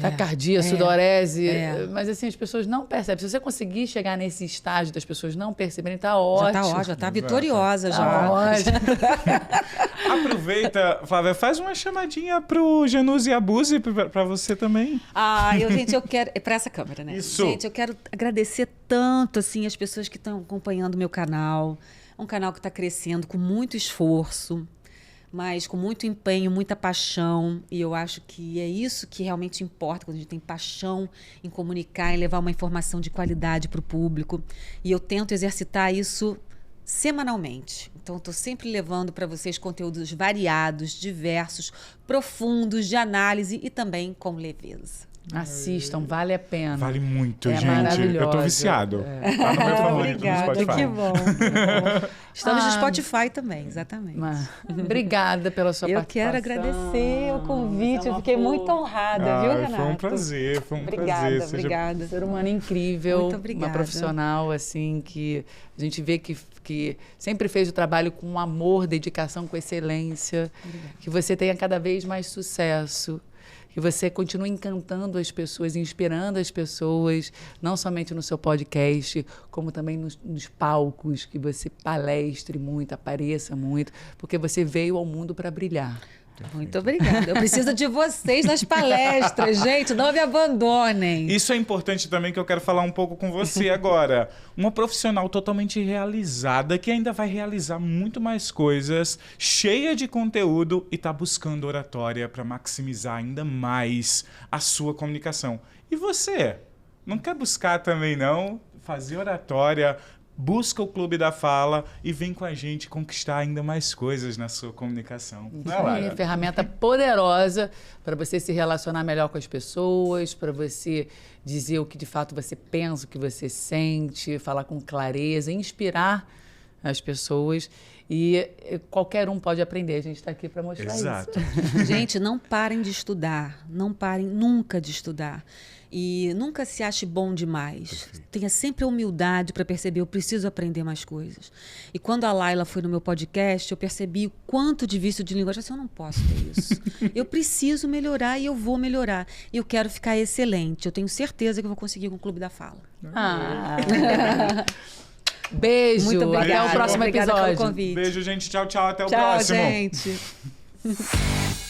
taquicardia, sudorese. Mas assim, as pessoas não percebem. Se você conseguir chegar nesse estágio das pessoas não perceberem, está ótimo. Já está ótimo, já está vitoriosa já. Tá ótimo. Aproveita, Flávia, faz uma chamadinha pro Januse e Abuse para você também. Gente, eu quero... É para essa câmera, né? Isso. Gente, eu quero agradecer tanto, assim, as pessoas que estão acompanhando o meu canal. É um canal que está crescendo com muito esforço, mas com muito empenho, muita paixão. E eu acho que é isso que realmente importa, quando a gente tem paixão em comunicar, em levar uma informação de qualidade para o público. E eu tento exercitar isso semanalmente. Então, estou sempre levando para vocês conteúdos variados, diversos, profundos, de análise e também com leveza. Assistam, vale a pena. Vale muito, gente. Maravilhosa. Eu tô viciado. Tá no meu favorito no Spotify. Que bom. Estamos no Spotify também, exatamente. Obrigada pela sua participação. Eu quero agradecer o convite. Eu fiquei muito honrada, viu, Renato? Foi um prazer, prazer. Obrigada. Ser humano incrível, Muito obrigada. Uma profissional assim que a gente vê que sempre fez o trabalho com amor, dedicação, com excelência. Obrigada. Que você tenha cada vez mais sucesso. Que você continue encantando as pessoas, inspirando as pessoas, não somente no seu podcast, como também nos palcos, que você palestre muito, apareça muito, porque você veio ao mundo para brilhar. Muito obrigada. Eu preciso de vocês nas palestras, gente. Não me abandonem. Isso é importante também, que eu quero falar um pouco com você agora. Uma profissional totalmente realizada, que ainda vai realizar muito mais coisas, cheia de conteúdo e está buscando oratória para maximizar ainda mais a sua comunicação. E você? Não quer buscar também, não? Fazer oratória... Busca o Clube da Fala e vem com a gente conquistar ainda mais coisas na sua comunicação. É ferramenta poderosa para você se relacionar melhor com as pessoas, para você dizer o que de fato você pensa, o que você sente, falar com clareza, inspirar as pessoas. E qualquer um pode aprender. A gente está aqui para mostrar Exato. isso. Gente, não parem de estudar. Não parem nunca de estudar. E nunca se ache bom demais. Perfeito. Tenha sempre a humildade para perceber, eu preciso aprender mais coisas. E quando a Laila foi no meu podcast, eu percebi o quanto de vício de linguagem. Eu não posso ter isso. Eu preciso melhorar e eu vou melhorar. E eu quero ficar excelente. Eu tenho certeza que eu vou conseguir com o Clube da Fala. Beijo. Muito obrigada. Até o próximo Obrigada episódio. pelo convite. Beijo, gente. Tchau, tchau. Até o próximo. Tchau, gente.